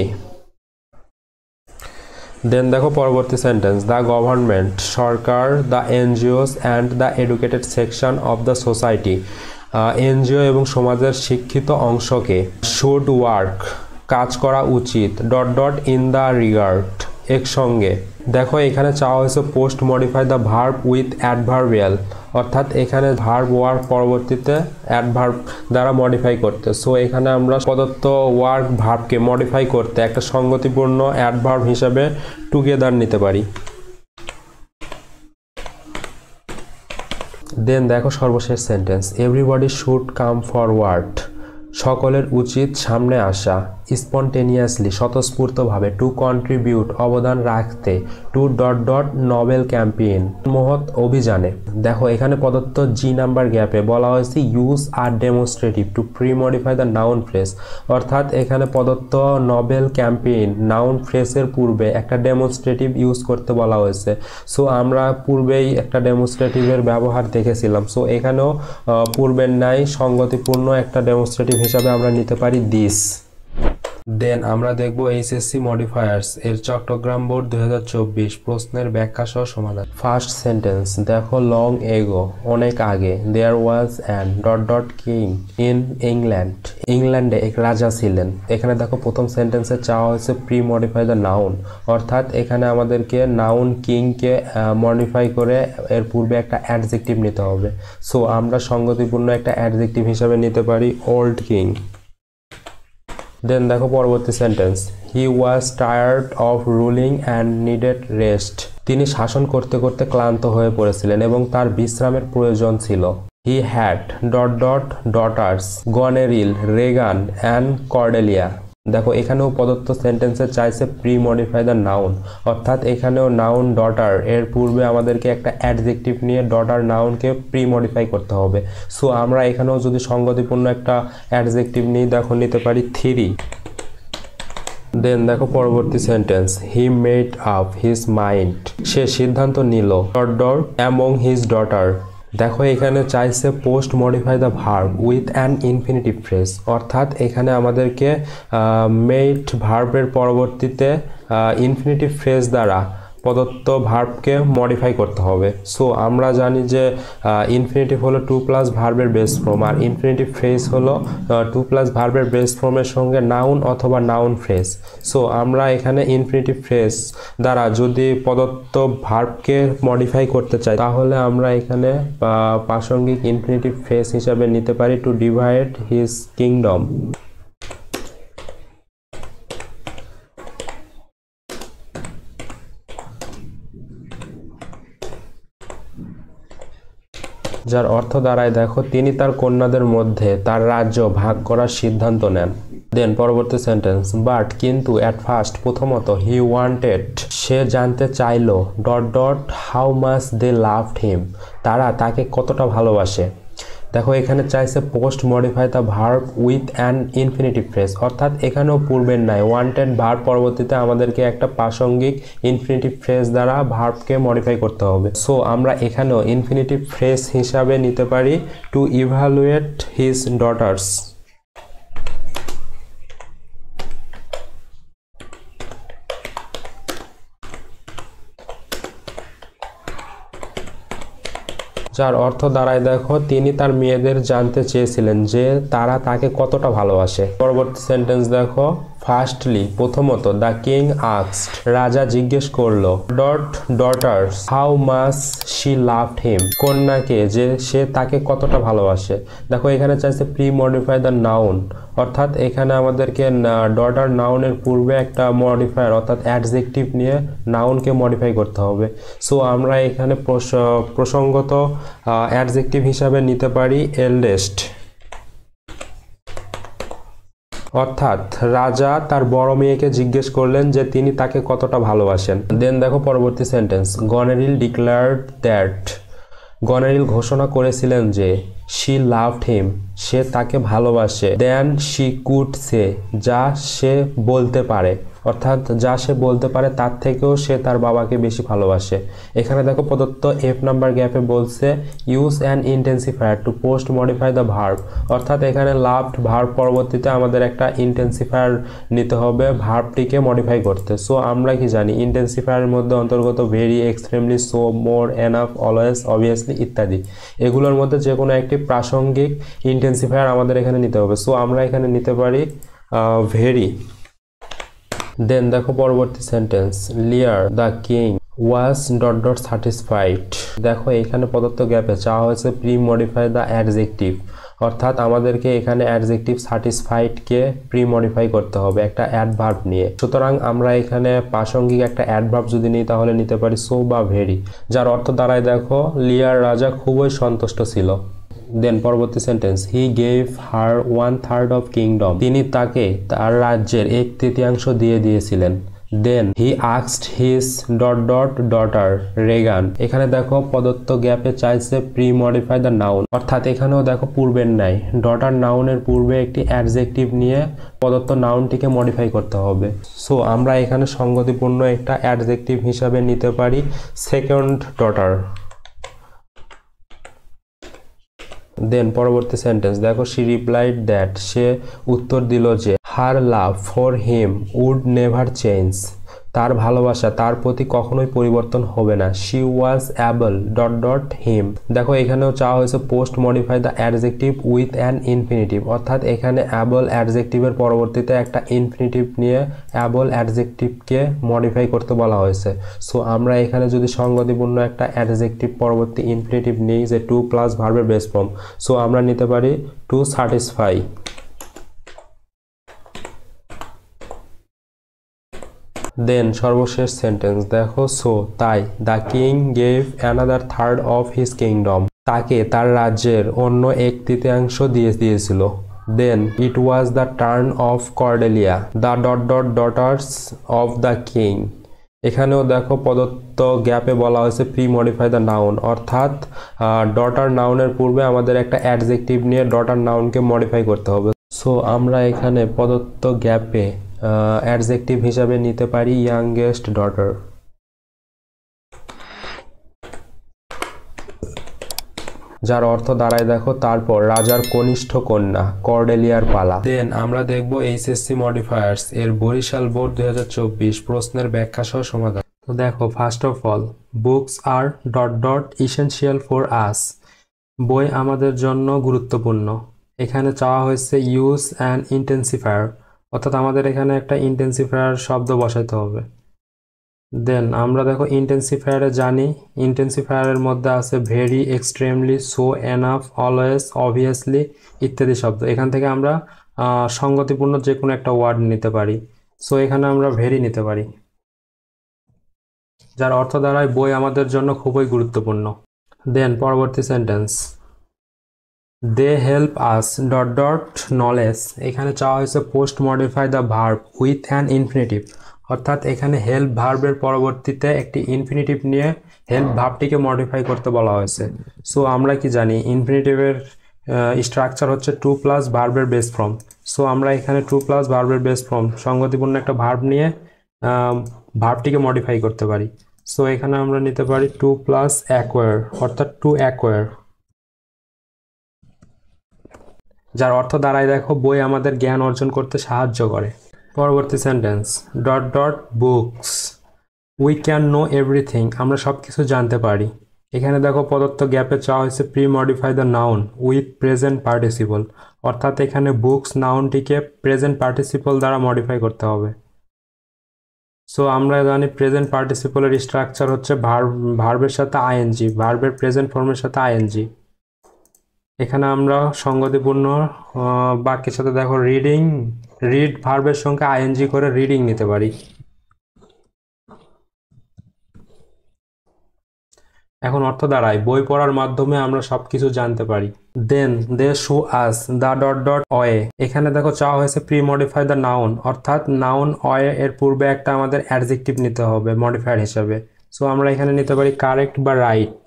দেন দেখো পরবর্তী sentence, the government, Sarkar, the NGOs and the educated section of the society, NGO এবং সমাজের শিক্ষিত অংশকে শুড ওয়ার্ক, কাজ করা উচিত ইন দ্য রিগার্ড, একসঙ্গে। দেখো এখানে চাওয়া হয়েছে post modify the verb with adverbial, অর্থাৎ এখানে ভার্ব ওয়ার্ক পরবর্তীতে অ্যাডভার্ব দ্বারা মডিফাই করতে। সো এখানে আমরা প্রদত্ত ওয়ার্ক ভার্বকে মডিফাই করতে একটা সঙ্গতিপূর্ণ অ্যাডভার্ব হিসাবে টুগেদার নিতে পারি। দেন দেখো সর্বশেষ sentence, everybody should come forward, সকলের উচিত সামনে আসা, স্পন্টেনিয়াসলি স্বতঃস্ফূর্তভাবে, টু কন্ট্রিবিউট অবদান রাখতে, টু নোবেল ক্যাম্পেইন মহৎ অভিযানে। দেখো এখানে প্রদত্ত জি নাম্বার গ্যাপে বলা হয়েছে use a demonstrative to pre modify the noun phrase, অর্থাৎ এখানে প্রদত্ত নোবেল ক্যাম্পেইন নাউন ফ্রেজের পূর্বে একটা ডেমনস্ট্রেটিভ ইউজ করতে বলা হয়েছে। সো আমরা পূর্বেই একটা ডেমনস্ট্রেটিভের ব্যবহার দেখেছিলাম। সো এখানেও পূর্বের ন্যায় সঙ্গতিপূর্ণ একটা ডেমনস্ট্রেটিভ হিসাবে আমরা নিতে পারি দিস। দেন আমরা দেখব এইচএসসি মডিফায়ার্স এর চট্টগ্রাম বোর্ড 2024 প্রশ্নের ব্যাখ্যা সহ সমাধান। ফার্স্ট সেন্টেন্স দেখো, লং এগো, অনেক আগে, there was an king in England, ইংল্যান্ডে এক রাজা ছিলেন। এখানে দেখো প্রথম সেন্টেন্সে চাওয়া হয়েছে প্রি মডিফাই দ্য নাউন, অর্থাৎ এখানে আমাদেরকে নাউন কিংকে মডিফাই করে এর পূর্বে একটা অ্যাডজেক্টিভ নিতে হবে। সো আমরা সঙ্গতিপূর্ণ একটা অ্যাডজেক্টিভ হিসাবে নিতে পারি ওল্ড কিং। দেন দেখো পরবর্তী sentence, he was tired of ruling and needed rest, তিনি শাসন করতে করতে ক্লান্ত হয়ে পড়েছিলেন এবং তার বিশ্রামের প্রয়োজন ছিল। He had daughters গনেরিল, Reagan and Cordelia. দেখো এখানেও প্রদত্ত সেন্টেন্সে চাইছে প্রি মডিফাই দ্য নাউন, অর্থাৎ এখানেও নাউন ডটার এর পূর্বে আমাদেরকে একটা অ্যাডজেক্টিভ নিয়ে ডটার নাউনকে প্রি মডিফাই করতে হবে। সো আমরা এখানেও যদি সঙ্গতিপূর্ণ একটা অ্যাডজেক্টিভ নিই, দেখো নিতে পারি থ্রি। দেন দেখো পরবর্তী sentence, he made up his mind, সে সিদ্ধান্ত নিল অ্যামং হিজ ডটার। দেখো এখানে চাইছে post modify the verb with an infinitive phrase, অর্থাৎ এখানে আমাদেরকে মেড ভার্বের পরবর্তীতে ইনফিনিটিভ ফ্রেজ দ্বারা প্রদত্ত ভার্বকে মডিফাই করতে হবে। সো আমরা জানি যে ইনফিনিটিভ হলো টু প্লাস ভার্বের বেস ফর্ম, আর ইনফিনিটিভ ফ্রেজ হলো টু প্লাস ভার্বের বেস ফর্মের সঙ্গে নাউন অথবা নাউন ফ্রেজ। সো আমরা এখানে ইনফিনিটিভ ফ্রেজ দ্বারা যদি প্রদত্ত ভার্বকে মডিফাই করতে চাই, তাহলে আমরা এখানে প্রাসঙ্গিক ইনফিনিটিভ ফ্রেজ হিসাবে নিতে পারি টু ডিভাইড হিজ কিংডম। যার অর্থ দাঁড়ায় দেখো তিনি তার কন্যাদের মধ্যে তার রাজ্য ভাগ করার সিদ্ধান্ত নেন। দেন পরবর্তী সেন্টেন্স, বাট কিন্তু অ্যাট ফার্স্ট প্রথমত হি ওয়ান্টেড সে জানতে চাইল how much they loved him তারা তাকে কতটা ভালোবাসে। দেখো এখানে চাইছে post modify the verb with an infinitive phrase, অর্থাৎ এখানেও পূর্বের নাই ওয়ান্টেড ভার্ব পরবর্তীতে আমাদেরকে একটা প্রাসঙ্গিক ইনফিনিটিভ ফ্রেজ দ্বারা ভার্বকে মডিফাই করতে হবে। সো আমরা এখানেও ইনফিনিটিভ ফ্রেজ হিসাবে নিতে পারি টু ইভ্যালুয়েট হিজ ডটার্স। যার অর্থ দাঁড়ায় দেখো তিনি তার মেয়েদের জানতে চেয়েছিলেন যে তারা তাকে কতটা ভালোবাসে। পরবর্তী সেন্টেন্স দেখো, ফার্স্টলি প্রথমত দ্য কিং আস্কড রাজা জিজ্ঞেস করলো daughters how much she loved him কন্যাকে যে সে তাকে কতটা ভালোবাসে। দেখো এখানে চাইছে প্রি মডিফাই দ্য নাউন, অর্থাৎ এখানে আমাদেরকে ডটার নাউনের পূর্বে একটা মডিফায়ার অর্থাৎ অ্যাডজেক্টিভ নিয়ে নাউনকে মডিফাই করতে হবে। সো আমরা এখানে প্রসঙ্গত অ্যাডজেক্টিভ হিসাবে নিতে পারি এল্ডেস্ট, অর্থাৎ রাজা তার বড় মেয়েকে জিজ্ঞেস করলেন যে তিনি তাকে কতটা ভালোবাসেন। দেন দেখো পরবর্তী সেন্টেন্স, গনেরিল ডিক্লেয়ার্ড দ্যাট গনেরিল ঘোষণা করেছিলেন যে শি লাভড হিম সে তাকে ভালোবাসে, দেন শি কুড সে যা সে বলতে পারে, অর্থাৎ যা সে বলতে পারে তার থেকেও সে তার বাবাকে বেশি ভালোবাসে। এখানে দেখো প্রদত্ত এফ নাম্বার গ্যাপে বলছে use an intensifier to post modify the verb, অর্থাৎ এখানে লাভড ভার্ব পরবর্তীতে আমাদের একটা ইন্টেন্সিফায়ার নিতে হবে ভার্বটিকে মডিফাই করতে। সো আমরা কি জানি ইন্টেন্সিফায়ারের মধ্যে অন্তর্গত ভেরি, এক্সট্রিমলি, সো, মোর, এনাফ, অলওয়েজ, অবভিয়াসলি ইত্যাদি। এগুলোর মধ্যে যে কোনো একটি প্রাসঙ্গিক ইন্টেন্সিফায়ার আমাদের এখানে নিতে হবে। সো আমরা এখানে নিতে পারি ভেরি। দেন দেখো পরবর্তী সেন্টেন্স, লিয়ার দ্য কিং ওয়াজ স্যাটিসফাইড। দেখো এখানে প্রদত্ত গ্যাপে চাওয়া হয়েছে প্রি মডিফাই দ্য অ্যাডজেক্টিভ, অর্থাৎ আমাদেরকে এখানে অ্যাডজেক্টিভ স্যাটিসফাইডকে প্রি মডিফাই করতে হবে একটা অ্যাডভার্ব নিয়ে। সুতরাং আমরা এখানে প্রাসঙ্গিক একটা অ্যাডভার্ব যদি নিই তাহলে নিতে পারি সো বা ভেরি, যার অর্থ দাঁড়ায় দেখো লিয়ার রাজা খুবই সন্তুষ্ট ছিল। দেন পরবর্তী sentence, he gave her 1/3 of kingdom তিনি তাকে তার রাজ্যের 1/3 দিয়ে দিয়েছিলেন। Then he asked his daughter Regan. এখানে দেখো প্রদত্ত গ্যাপে চাইছে প্রি মডিফাই দ্য নাউন, অর্থাৎ এখানেও দেখো পূর্বের নাই ডটার নাউনের পূর্বে একটি অ্যাডজেক্টিভ নিয়ে প্রদত্ত নাউনটিকে মডিফাই করতে হবে। সো আমরা এখানে সঙ্গতিপূর্ণ একটা অ্যাডজেক্টিভ হিসাবে নিতে পারি সেকেন্ড ডটার। দেন পরবর্তী সেন্টেন্স দেখো, শি রিপ্লাইড দ্যাট সে উত্তর দিল যে her love for him would never change তার ভালোবাসা তার প্রতি কখনোই পরিবর্তন হবে না। She was able him. দেখো এখানেও চাওয়া হয়েছে post modify the adjective with an infinitive, অর্থাৎ এখানে অ্যাবল অ্যাডজেক্টিভের পরবর্তীতে একটা ইনফিনিটিভ নিয়ে অ্যাবল অ্যাডজেক্টিভকে মডিফাই করতে বলা হয়েছে। সো আমরা এখানে যদি সঙ্গতিপূর্ণ একটা অ্যাডজেক্টিভ পরবর্তী ইনফিনিটিভ নিই যে টু প্লাস ভার্বের বেস ফর্ম, সো আমরা নিতে পারি টু স্যাটিসফাই। দেন সর্বশেষ সেন্টেন্স দেখো, সো তাই the king gave another third of his kingdom, তাকে তার রাজ্যের অন্য এক তৃতীয়াংশ দিয়েছিল। Then it was the turn of Cordelia the daughters of the king. এখানেও দেখো প্রদত্ত গ্যাপে বলা হয়েছে প্রি মডিফাই দ্য নাউন, অর্থাৎ ডটার নাউনের পূর্বে আমাদের একটা অ্যাডজেক্টিভ নিয়ে ডটার নাউনকে মডিফাই করতে হবে। সো আমরা এখানে প্রদত্ত গ্যাপে অ্যাডজেক্টিভ হিসাবে নিতে পারি ইয়াংগেস্ট ডটার, যার অর্থ দাঁড়ায় দেখো তারপর রাজার কনিষ্ঠ কন্যা কর্ডেলিয়ার পালা। দেন আমরা দেখব এইচএসসি মডিফায়ার্স এর বরিশাল বোর্ড 2024 প্রশ্নের ব্যাখ্যা সহ সমাধান। তো দেখো, first of all, books are essential for us, বই আমাদের জন্য গুরুত্বপূর্ণ। এখানে চাওয়া হয়েছে ইউজ অ্যান্ড ইন্টেন্সিফায়ার, অর্থাৎ আমাদের এখানে একটা ইন্টেন্সিফায়ার শব্দ বসাতে হবে। দেন আমরা দেখো ইন্টেন্সিফায়ারে জানি, ইন্টেন্সিফায়ারের মধ্যে আছে very, extremely, so, enough, always, obviously ইত্যাদি শব্দ। এখান থেকে আমরা সঙ্গতিপূর্ণ যে কোনো একটা ওয়ার্ড নিতে পারি। সো এখানে আমরা ভেরি নিতে পারি, যার অর্থ দাঁড়ায় বই আমাদের জন্য খুবই গুরুত্বপূর্ণ। দেন পরবর্তী sentence, they help us knowledge, এখানে চাওয়া হয়েছে post modify the verb with an infinitive, অর্থাৎ এখানে হেল্প ভার্বের পরবর্তীতে একটি ইনফিনিটিভ নিয়ে হেল্প ভার্বটিকে মডিফাই করতে বলা হয়েছে। সো আমরা কি জানি ইনফিনিটিভের স্ট্রাকচার হচ্ছে টু প্লাস ভার্বের বেস ফর্ম। সো আমরা এখানে টু প্লাস ভার্বের বেস ফর্ম সঙ্গতিপূর্ণ একটা ভার্ব নিয়ে ভার্বটিকে মডিফাই করতে পারি। সো এখানে আমরা নিতে পারি টু প্লাস অ্যাকোয়ার, অর্থাৎ টু অ্যাকোয়ার, যার অর্থ দাঁড়ায় দেখো বই আমাদের জ্ঞান অর্জন করতে সাহায্য করে। পরবর্তী sentence, books we can know everything, আমরা সব কিছু জানতে পারি। এখানে দেখো প্রদত্ত গ্যাপে চাওয়া হয়েছে pre modify the noun with present participle, অর্থাৎ এখানে বুকস নাউনটিকে প্রেজেন্ট পার্টিসিপল দ্বারা মডিফাই করতে হবে। সো আমরা জানি প্রেজেন্ট পার্টিসিপলের স্ট্রাকচার হচ্ছে ভার্বের সাথে আইএনজি, ভার্বের প্রেজেন্ট ফর্মের সাথে আইএনজি। এখানে আমরা সঙ্গতিপূর্ণ বাক্যের সাথে দেখো রিড ভার্বের সঙ্গে আইএনজি করে রিডিং নিতে পারি। এখন অর্থ দাঁড়ায় বই পড়ার মাধ্যমে আমরা সবকিছু জানতে পারি। Then they show us the way, এখানে দেখো চাওয়া হয়েছে প্রি মডিফাই দ্য নাউন, অর্থাৎ নাউন ওয়ে এর পূর্বে একটা আমাদের অ্যাডজেক্টিভ নিতে হবে মডিফায়ার হিসাবে। সো আমরা এখানে নিতে পারি কারেক্ট বা রাইট,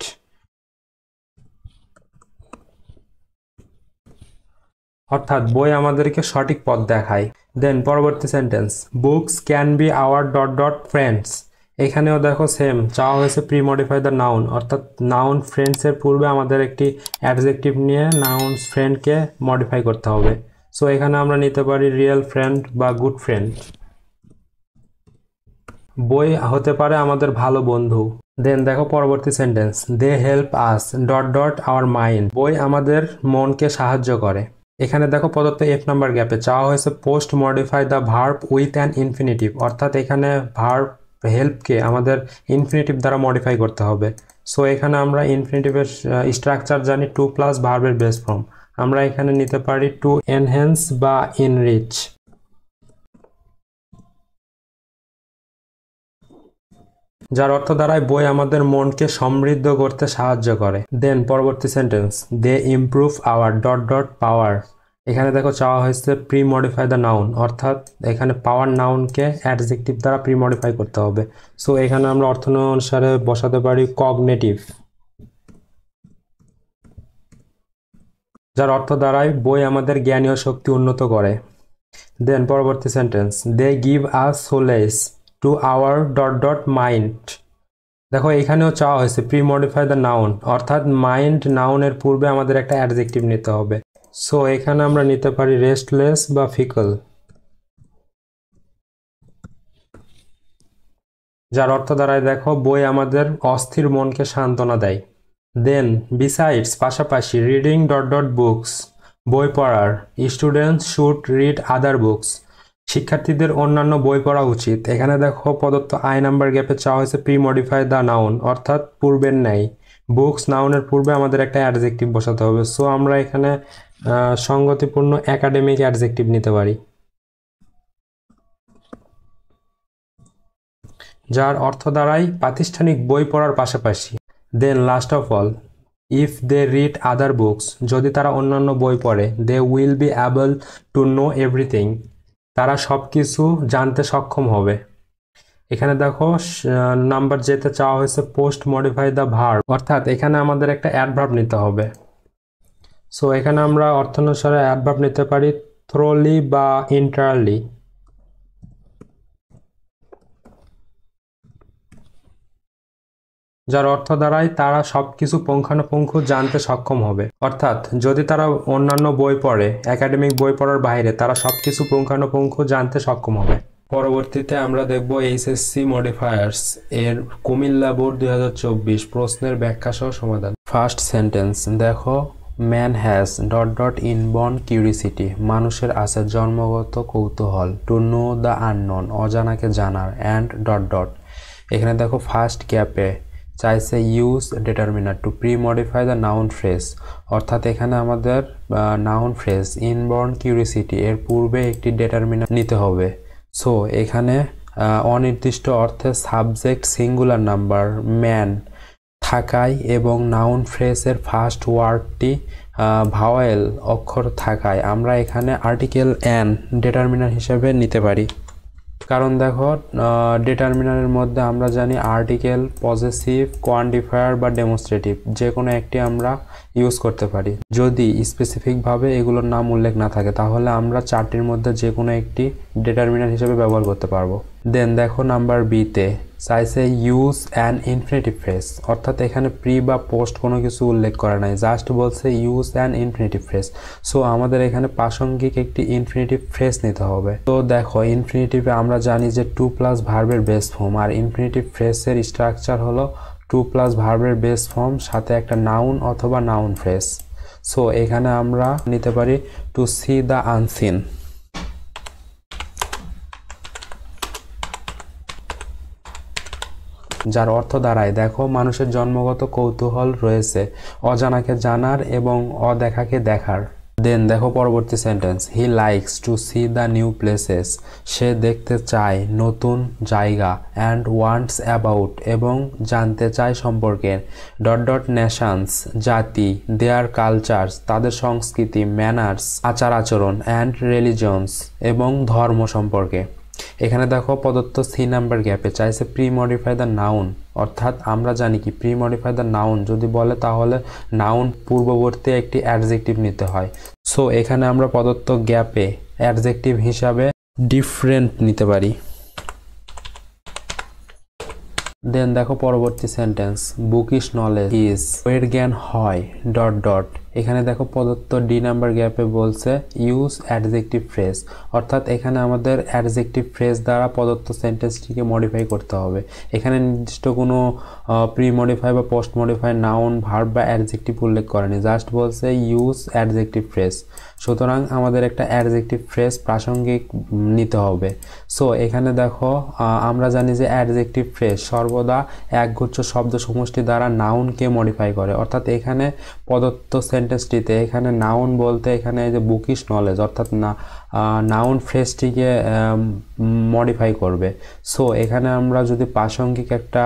অর্থাৎ বই আমাদেরকে সঠিক পথ দেখায়। দেন পরবর্তী sentence, books can be our friends, এখানেও দেখো সেম চাওয়া হয়েছে প্রি মডিফাই দ্য নাউন, অর্থাৎ নাউন ফ্রেন্ডসের পূর্বে আমাদের একটি অ্যাডজেক্টিভ নিয়ে নাউন ফ্রেন্ডকে মডিফাই করতে হবে। সো এখানে আমরা নিতে পারি রিয়েল ফ্রেন্ড বা গুড ফ্রেন্ড। বই হতে পারে আমাদের ভালো বন্ধু। দেন দেখো পরবর্তী sentence, they help us our mind, বই আমাদের মনকে সাহায্য করে। এখানে দেখো প্রদত্ত এফ নাম্বার গ্যাপে চাওয়া হয়েছে post modify the verb with an infinitive, অর্থাৎ এখানে ভার্ব হেল্পকে আমাদের ইনফিনিটিভ দ্বারা মডিফাই করতে হবে। সো এখানে আমরা ইনফিনিটিভের স্ট্রাকচার জানি টু প্লাস ভার্বের বেস ফর্ম, আমরা এখানে নিতে পারি টু এনহ্যান্স বা ইনরিচ, যার অর্থ দাঁড়ায় বই আমাদের মনকে সমৃদ্ধ করতে সাহায্য করে। দেন পরবর্তী sentence, they improve our power, এখানে দেখো চাওয়া হয়েছে প্রি মডিফাই দ্য নাউন, অর্থাৎ এখানে পাওয়ার নাউনকে অ্যাডজেক্টিভ দ্বারা প্রি মডিফাই করতে হবে। সো এখানে আমরা অর্থ অনুসারে বসাতে পারি কগনিটিভ, যার অর্থ দাঁড়ায় বই আমাদের জ্ঞানীয় শক্তি উন্নত করে। দেন পরবর্তী sentence, they give us solace to our mind, দেখো এখানেও চাওয়া হয়েছে প্রি মডিফাই দ্য নাউন, অর্থাৎ মাইন্ড নাউনের পূর্বে আমাদের একটা অ্যাডজেক্টিভ নিতে হবে। সো এখানে আমরা নিতে পারি রেস্টলেস বা ফিকল, যার অর্থ দাঁড়ায় দেখো বই আমাদের অস্থির মনকে সান্ত্বনা দেয়। দেন বিসাইডস পাশাপাশি রিডিং বুকস, বই পড়ার, students should read other books, শিক্ষার্থীদের অন্যান্য বই পড়া উচিত। এখানে দেখো প্রদত্ত আই নাম্বার গ্যাপে চাওয়া হয়েছে প্রি মডিফাই দ্য নাউন, অর্থাৎ পূর্বের ন্যায় বুকস নাউনের পূর্বে আমাদের একটা অ্যাডজেক্টিভ বসাতে হবে। সো আমরা এখানে সঙ্গতিপূর্ণ একাডেমিক অ্যাডজেক্টিভ নিতে পারি। যার অর্থ দাঁড়ায় প্রাতিষ্ঠানিক বই পড়ার পাশাপাশি। Then last of all, if they read other books, যদি তারা অন্যান্য বই পড়ে, they will be able to know everything, তারা সব কিছু জানতে সক্ষম হবে। এখানে দেখো নাম্বার যেতে চাওয়া হয়েছে পোস্ট মডিফাই দ্য ভার্ব, অর্থাৎ এখানে আমাদের একটা অ্যাডভার্ব নিতে হবে। সো এখানে আমরা অর্থানুসারে অ্যাডভার্ব নিতে পারি থ্রোলি বা ইন্টারলি, যার অর্থ দাঁড়ায় তারা সবকিছু পুঙ্খানুপুঙ্খ জানতে সক্ষম হবে। অর্থাৎ যদি তারা অন্যান্য বই পড়ে, একাডেমিক বই পড়ার বাইরে, তারা সবকিছু পুঙ্খানুপুঙ্খ জানতে সক্ষম হবে। পরবর্তীতে আমরা দেখব এইচএসসি মডিফায়ার্স এর কুমিল্লা বোর্ড 2024 প্রশ্নের ব্যাখ্যা সহ সমাধান। ফার্স্ট সেন্টেন্স দেখো, man has dot dot inborn curiosity, মানুষের আছে জন্মগত কৌতূহল, টু নো দ্য আননোন, অজানাকে জানার, অ্যান্ড ডট ডট। এখানে দেখো ফার্স্ট গ্যাপে চাইছে use determiner to pre modify the noun phrase, অর্থাৎ এখানে আমাদের নাউন ফ্রেজ ইনবর্ন কিউরিসিটি এর পূর্বে একটি ডিটারমিনার নিতে হবে। সো এখানে অনির্দিষ্ট অর্থে সাবজেক্ট সিঙ্গুলার নাম্বার ম্যান থাকায় এবং নাউন ফ্রেজের ফার্স্ট ওয়ার্ডটি ভাওয়েল অক্ষর থাকায় আমরা এখানে আর্টিকেল অ্যান ডিটারমিনার হিসেবে নিতে পারি। কারণ দেখো ডিটারমিনারের মধ্যে আমরা জানি আর্টিকেল, পজেসিভ, কোয়ান্টিফায়ার বা ডেমনস্ট্রেটিভ যে কোনো একটি আমরা ইউজ করতে পারি। যদি স্পেসিফিকভাবে এগুলোর নাম উল্লেখ না থাকে তাহলে আমরা চারটির মধ্যে যে কোনো একটি ডিটারমিনার হিসেবে ব্যবহার করতে পারবো। দেন দেখো নাম্বার বিতে চাইছে ইউজ অ্যান ইনফিনিটিভ ফ্রেজ, অর্থাৎ এখানে প্রি বা পোস্ট কোনো কিছু উল্লেখ করা নাই, জাস্ট বলছে use an infinitive phrase. So আমাদের এখানে প্রাসঙ্গিক একটি ইনফিনিটিভ ফ্রেজ নিতে হবে। তো দেখো ইনফিনিটিভে আমরা জানি যে টু প্লাস ভার্বের বেস ফর্ম, আর ইনফিনিটিভ ফ্রেজের স্ট্রাকচার হলো টু প্লাস ভার্বের বেস ফর্ম সাথে একটা নাউন অথবা নাউন ফ্রেজ। সো এখানে আমরা নিতে পারি টু সি দ্য আনসিন, যার অর্থ দাঁড়ায় দেখো মানুষের জন্মগত কৌতূহল রয়েছে অজানাকে জানার এবং অদেখাকে দেখার। দেন দেখো পরবর্তী sentence, he likes to see the new places, সে দেখতে চায় নতুন জায়গা, অ্যান্ড ওয়ান্টস অ্যাবাউট এবং জানতে চায় সম্পর্কে, ডট ডট নেশনস জাতি, দেয়ার কালচার্স তাদের সংস্কৃতি, ম্যানার্স আচার আচরণ, অ্যান্ড রিলিজনস এবং ধর্ম সম্পর্কে। এখানে দেখো প্রদত্ত সি নাম্বার গ্যাপে চাইছে প্রি মডিফাই দ্য নাউন, অর্থাৎ আমরা জানি কি প্রি মডিফাই দ্য নাউন যদি বলে তাহলে নাউন পূর্ববর্তী একটি অ্যাডজেক্টিভ নিতে হয়। সো এখানে আমরা প্রদত্ত গ্যাপে অ্যাডজেক্টিভ হিসাবে ডিফারেন্ট নিতে পারি। দেন দেখো পরবর্তী সেন্টেন্স, বুকিশ নলেজ ইজ, বইয়ের জ্ঞান হয় ডট ডট। এখানে দেখো প্রদত্ত ডি নাম্বার গ্যাপে বলছে ইউজ অ্যাডজেক্টিভ ফ্রেজ, অর্থাৎ এখানে আমাদের অ্যাডজেক্টিভ ফ্রেজ দ্বারা প্রদত্ত সেন্টেন্সটিকে মডিফাই করতে হবে। এখানে নির্দিষ্ট কোনো প্রি মডিফাই বা পোস্ট মডিফাই নাউন ভার্ব বা অ্যাডজেক্টিভ উল্লেখ করেনি, জাস্ট বলছে ইউজ অ্যাডজেক্টিভ ফ্রেজ। সুতরাং আমাদের একটা অ্যাডজেক্টিভ ফ্রেজ প্রাসঙ্গিক নিতে হবে। সো এখানে দেখো আমরা জানি যে অ্যাডজেক্টিভ ফ্রেজ সর্বদা একগুচ্ছ শব্দ সমষ্টি দ্বারা নাউনকে মডিফাই করে, অর্থাৎ এখানে প্রদত্ত সেন্টেন্সটিতে এখানে নাউন বলতে এখানে যে বুকিশ নলেজ অর্থাৎ নাউন ফ্রেজটিকে মডিফাই করবে। সো এখানে আমরা যদি প্রাসঙ্গিক একটা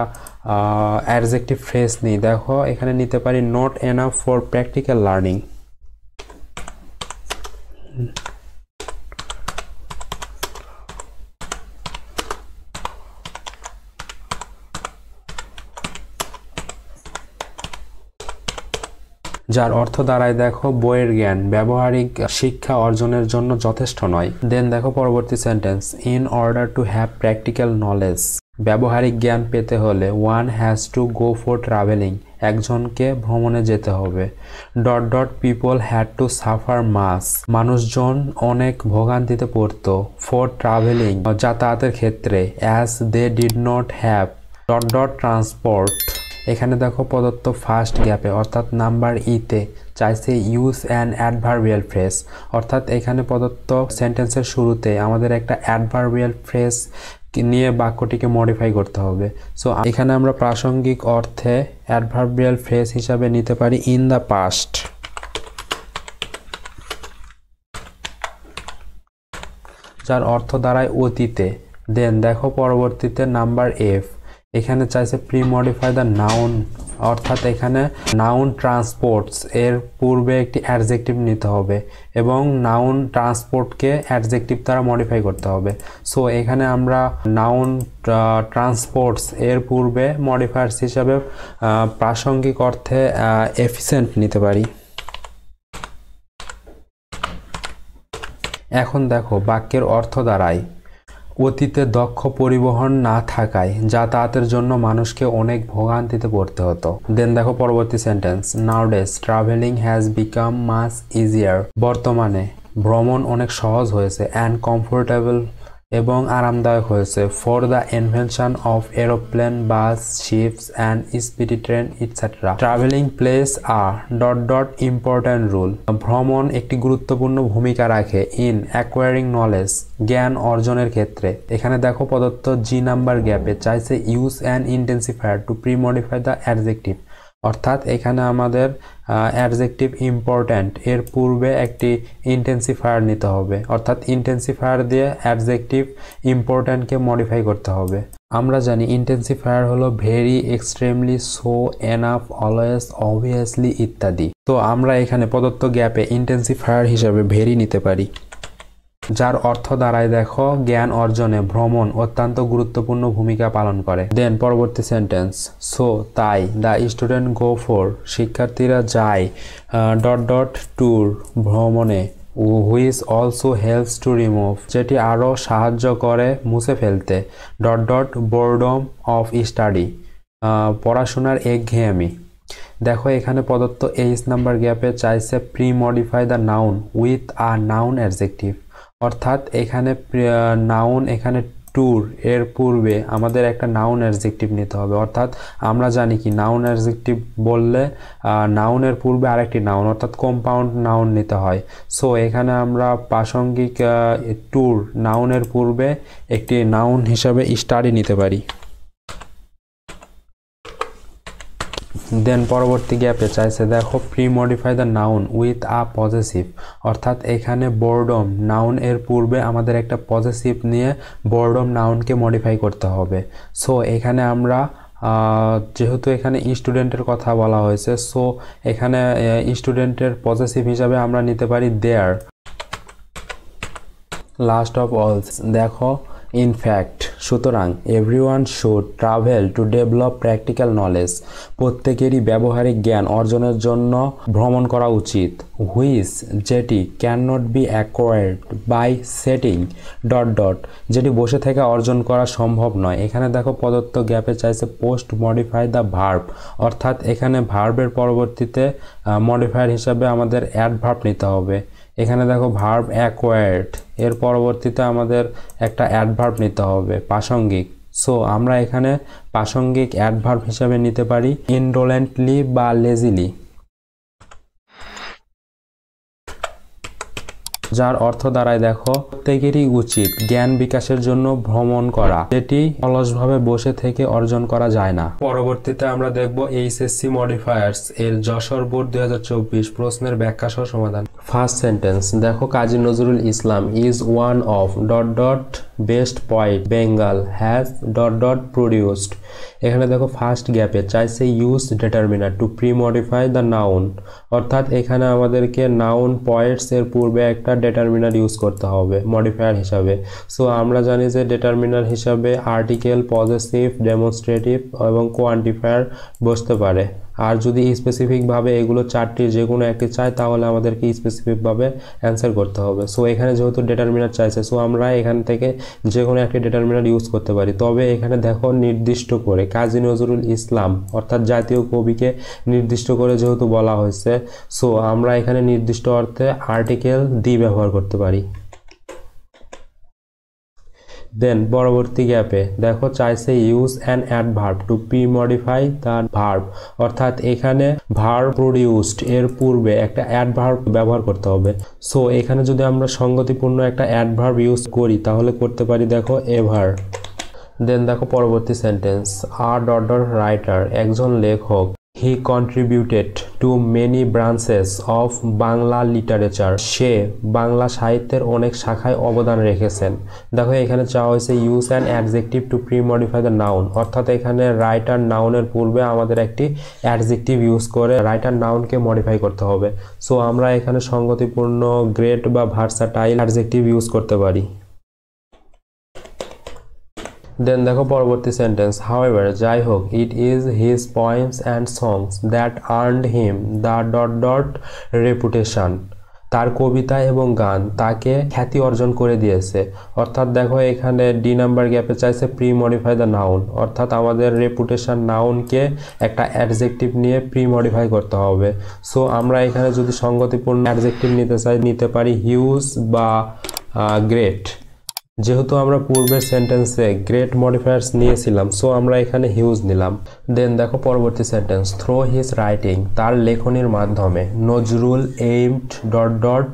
অ্যাডজেক্টিভ ফ্রেজ নিই, দেখো এখানে নিতে পারি not enough for practical learning, যার অর্থ দাঁড়ায় দেখো বইয়ের জ্ঞান ব্যবহারিক শিক্ষা অর্জনের জন্য যথেষ্ট নয়। দেন দেখো পরবর্তী sentence, in order to have practical knowledge, ব্যবহারিক জ্ঞান পেতে হলে one has to go for travelling, একজনকে ভ্রমণে যেতে হবে, dot dot people had to suffer much, মানুষজন অনেক ভোগান্তিতে পড়তো, ফর ট্রাভেলিং যাতায়াতের ক্ষেত্রে, as they did not have dot dot transport. এখানে দেখো প্রদত্ত ফার্স্ট গ্যাপে অর্থাৎ নাম্বার ইতে চাইছে ইউজ অ্যান অ্যাডভার্বিয়াল ফ্রেজ, অর্থাৎ এখানে প্রদত্ত সেন্টেন্সের শুরুতে আমাদের একটা অ্যাডভার্বিয়াল ফ্রেজ নিয়ে বাক্যটিকে মডিফাই করতে হবে। সো এখানে আমরা প্রাসঙ্গিক অর্থে অ্যাডভার্বিয়াল ফ্রেজ হিসাবে নিতে পারি ইন দ্য পাস্ট, যার অর্থ দাঁড়ায় অতীতে, দেন দেখো পরবর্তীতে নাম্বার এফ, এখানে চাইছে প্রি মডিফাই দ্য নাউন, অর্থাৎ এখানে নাউন ট্রান্সপোর্টস এর পূর্বে একটি অ্যাডজেক্টিভ নিতে হবে এবং নাউন ট্রান্সপোর্টকে অ্যাডজেক্টিভ দ্বারা মডিফাই করতে হবে। সো এখানে আমরা নাউন ট্রান্সপোর্টস এর পূর্বে মডিফায়ার্স হিসাবে প্রাসঙ্গিক অর্থে এফিসিয়েন্ট নিতে পারি। এখন দেখো বাক্যের অর্থ দাঁড়ায় অতীতে দক্ষ পরিবহন না থাকায় যাতায়াতের জন্য মানুষকে অনেক ভোগান্তিতে পড়তে হতো। দেন দেখো পরবর্তী sentence, নাউডেজ travelling has become much easier, বর্তমানে ভ্রমণ অনেক সহজ হয়েছে, অ্যান্ড কমফোর্টেবল এবং আরামদায়ক হয়েছে, for the invention of aeroplane, bus, ships and speedy train etcetera. Travelling plays a important role, ভ্রমণ একটি গুরুত্বপূর্ণ ভূমিকা রাখে ইন অ্যাকোয়ারিং নলেজ, জ্ঞান অর্জনের ক্ষেত্রে। এখানে দেখো প্রদত্ত জি নাম্বার গ্যাপে চাইছে use an intensifier two pre modify the adjective, অর্থাৎ এখানে আমাদের অ্যাডজেক্টিভ ইম্পর্ট্যান্ট এর পূর্বে একটি ইন্টেন্সিফায়ার নিতে হবে, অর্থাৎ ইন্টেন্সিফায়ার দিয়ে অ্যাডজেক্টিভ ইম্পর্ট্যান্টকে মডিফাই করতে হবে। আমরা জানি ইন্টেন্সিফায়ার হলো very, extremely, so, enough, always, obviously ইত্যাদি। তো আমরা এখানে প্রদত্ত গ্যাপে ইন্টেন্সিফায়ার হিসাবে ভেরি নিতে পারি, যার অর্থ দাঁড়ায় দেখো জ্ঞান অর্জনে ভ্রমণ অত্যন্ত গুরুত্বপূর্ণ ভূমিকা পালন করে। দেন পরবর্তী সেন্টেন্স, সো তাই দ্য স্টুডেন্ট গো ফর, শিক্ষার্থীরা যায় ট্যুর ভ্রমণে, which also helps to remove, যেটি আরও সাহায্য করে মুছে ফেলতে, বোরডম অফ স্টাডি, পড়াশোনার একঘেয়েমি। দেখো এখানে প্রদত্ত এইচ নাম্বার গ্যাপে চাইছে pre modify the noun with a noun adjective, অর্থাৎ এখানে নাউন, এখানে ট্যুর এর পূর্বে আমাদের একটা নাউন অ্যাডজেক্টিভ নিতে হবে, অর্থাৎ আমরা জানি কি নাউন অ্যাডজেক্টিভ বললে নাউনের পূর্বে আরেকটি নাউন অর্থাৎ কম্পাউন্ড নাউন নিতে হয়। সো এখানে আমরা প্রাসঙ্গিক ট্যুর নাউনের পূর্বে একটি নাউন হিসাবে স্টাডি নিতে পারি। দেন পরবর্তী গ্যাপে চাইছে দেখো pre modify the noun with a possessive, অর্থাৎ এখানে বোরডম নাউন এর পূর্বে আমাদের একটা পজেসিভ নিয়ে বোরডম নাউনকে মডিফাই করতে হবে। সো এখানে আমরা যেহেতু এখানে স্টুডেন্টের কথা বলা হয়েছে, সো এখানে স্টুডেন্টের পজেসিভ হিসাবে আমরা নিতে পারি দেয়ার। লাস্ট অফ অল দেখো ইনফ্যাক্ট, সুতরাং everyone should travel to develop practical knowledge, প্রত্যেকেরই ব্যবহারিক জ্ঞান অর্জনের জন্য ভ্রমণ করা উচিত, হুইচ যেটি can not be acquired by sitting যেটি বসে থেকে অর্জন করা সম্ভব নয়। এখানে দেখো প্রদত্ত গ্যাপে চাইছে পোস্ট মডিফাই দ্য ভার্ব, অর্থাৎ এখানে ভার্বের পরবর্তীতে মডিফায়ার হিসাবে আমাদের অ্যাডভার্ব নিতে হবে। এখানে দেখো ভার্ব অ্যাকোয়ার্ড এর পরবর্তীতে আমাদের একটা অ্যাডভার্ব নিতে হবে প্রাসঙ্গিক। সো আমরা এখানে প্রাসঙ্গিক অ্যাডভার্ব হিসাবে নিতে পারি ইনডোলেন্টলি বা লেজিলি, যার অর্থ দাঁড়ায় দেখো প্রত্যেকেরই উচিত জ্ঞান বিকাশের জন্য ভ্রমণ করা, যেটি অলসভাবে বসে থেকে অর্জন করা যায় না। পরবর্তীতে আমরা দেখব এইচএসসি মডিফায়ার্স এর যশোর বোর্ড 2024 প্রশ্নের ব্যাখ্যা সহ সমাধান। ফার্স্ট সেন্টেন্স দেখো Kazi Nazrul Islam is one of best poet Bengal has produced. এখানে দেখো ফার্স্ট গ্যাপে চাইছে use determiner to pre modify the noun, অর্থাৎ এখানে আমাদেরকে নাউন পয়েন্টস এর পূর্বে একটা ডিটারমিনার ইউজ করতে হবে মডিফায়ার হিসাবে। সো আমরা জানি যে ডিটারমিনার হিসাবে আর্টিকেল, পজেসিভ, ডেমনস্ট্রেটিভ এবং কোয়ান্টিফায়ার বসতে পারে। আর যদি স্পেসিফিকভাবে এগুলো চারটির যে কোনো একটি চাই তাহলে আমাদেরকে স্পেসিফিকভাবে অ্যান্সার করতে হবে। সো এখানে যেহেতু ডিটারমিনার চাইছে, সো আমরা এখান থেকে যে কোনো একটি ডিটারমিনার ইউজ করতে পারি। তবে এখানে দেখো নির্দিষ্ট করে কাজী নজরুল ইসলাম অর্থাৎ জাতীয় কবিকে নির্দিষ্ট করে যেহেতু বলা হয়েছে, সো আমরা এখানে নির্দিষ্ট অর্থে আর্টিকেল দি ব্যবহার করতে পারি। দেন পরবর্তী গ্যাপে দেখো চাইছে use an adverb two pre modify the verb, অর্থাৎ এখানে ভার্ব প্রডিউসড এর পূর্বে একটা অ্যাডভার্ব ব্যবহার করতে হবে। সো এখানে যদি আমরা সঙ্গতিপূর্ণ একটা অ্যাডভার্ব ইউজ করি তাহলে করতে পারি দেখো এভার। দেন দেখো পরবর্তী সেন্টেন্স রাইটার একজন লেখক he contributed to many branches of Bangla literature. সে বাংলা সাহিত্যের অনেক শাখায় অবদান রেখেছেন। দেখো এখানে চাওয়া হয়েছে use an adjective to pre modify the noun, অর্থাৎ এখানে রাইটার নাউনের পূর্বে আমাদের একটি অ্যাডজেক্টিভ ইউজ করে রাইটার নাউনকে মডিফাই করতে হবে। সো আমরা এখানে সঙ্গতিপূর্ণ গ্রেট বা ভার্সাটাইল অ্যাডজেক্টিভ ইউজ করতে পারি। দেন দেখো পরবর্তী সেন্টেন্স, হাউএভার যাই হোক, it is his poems and songs that earned him the dot dot reputation. তার কবিতা এবং গান তাকে খ্যাতি অর্জন করে দিয়েছে। অর্থাৎ দেখো এখানে ডি নাম্বার গ্যাপে চাইছে প্রি মডিফাই দ্য নাউন, অর্থাৎ আমাদের রেপুটেশন নাউনকে একটা অ্যাডজেক্টিভ নিয়ে প্রি মডিফাই করতে হবে। সো আমরা এখানে যদি সঙ্গতিপূর্ণ অ্যাডজেক্টিভ নিতে চাই নিতে পারি হিউজ বা গ্রেট। যেহেতু আমরা পূর্বের সেন্টেন্সে গ্রেট মডিফায়ার্স নিয়েছিলাম, সো আমরা এখানে হিউজ নিলাম। দেন দেখো পরবর্তী সেন্টেন্স, থ্রো হিজ রাইটিং, তার লেখনির মাধ্যমে Nazrul aimed dot dot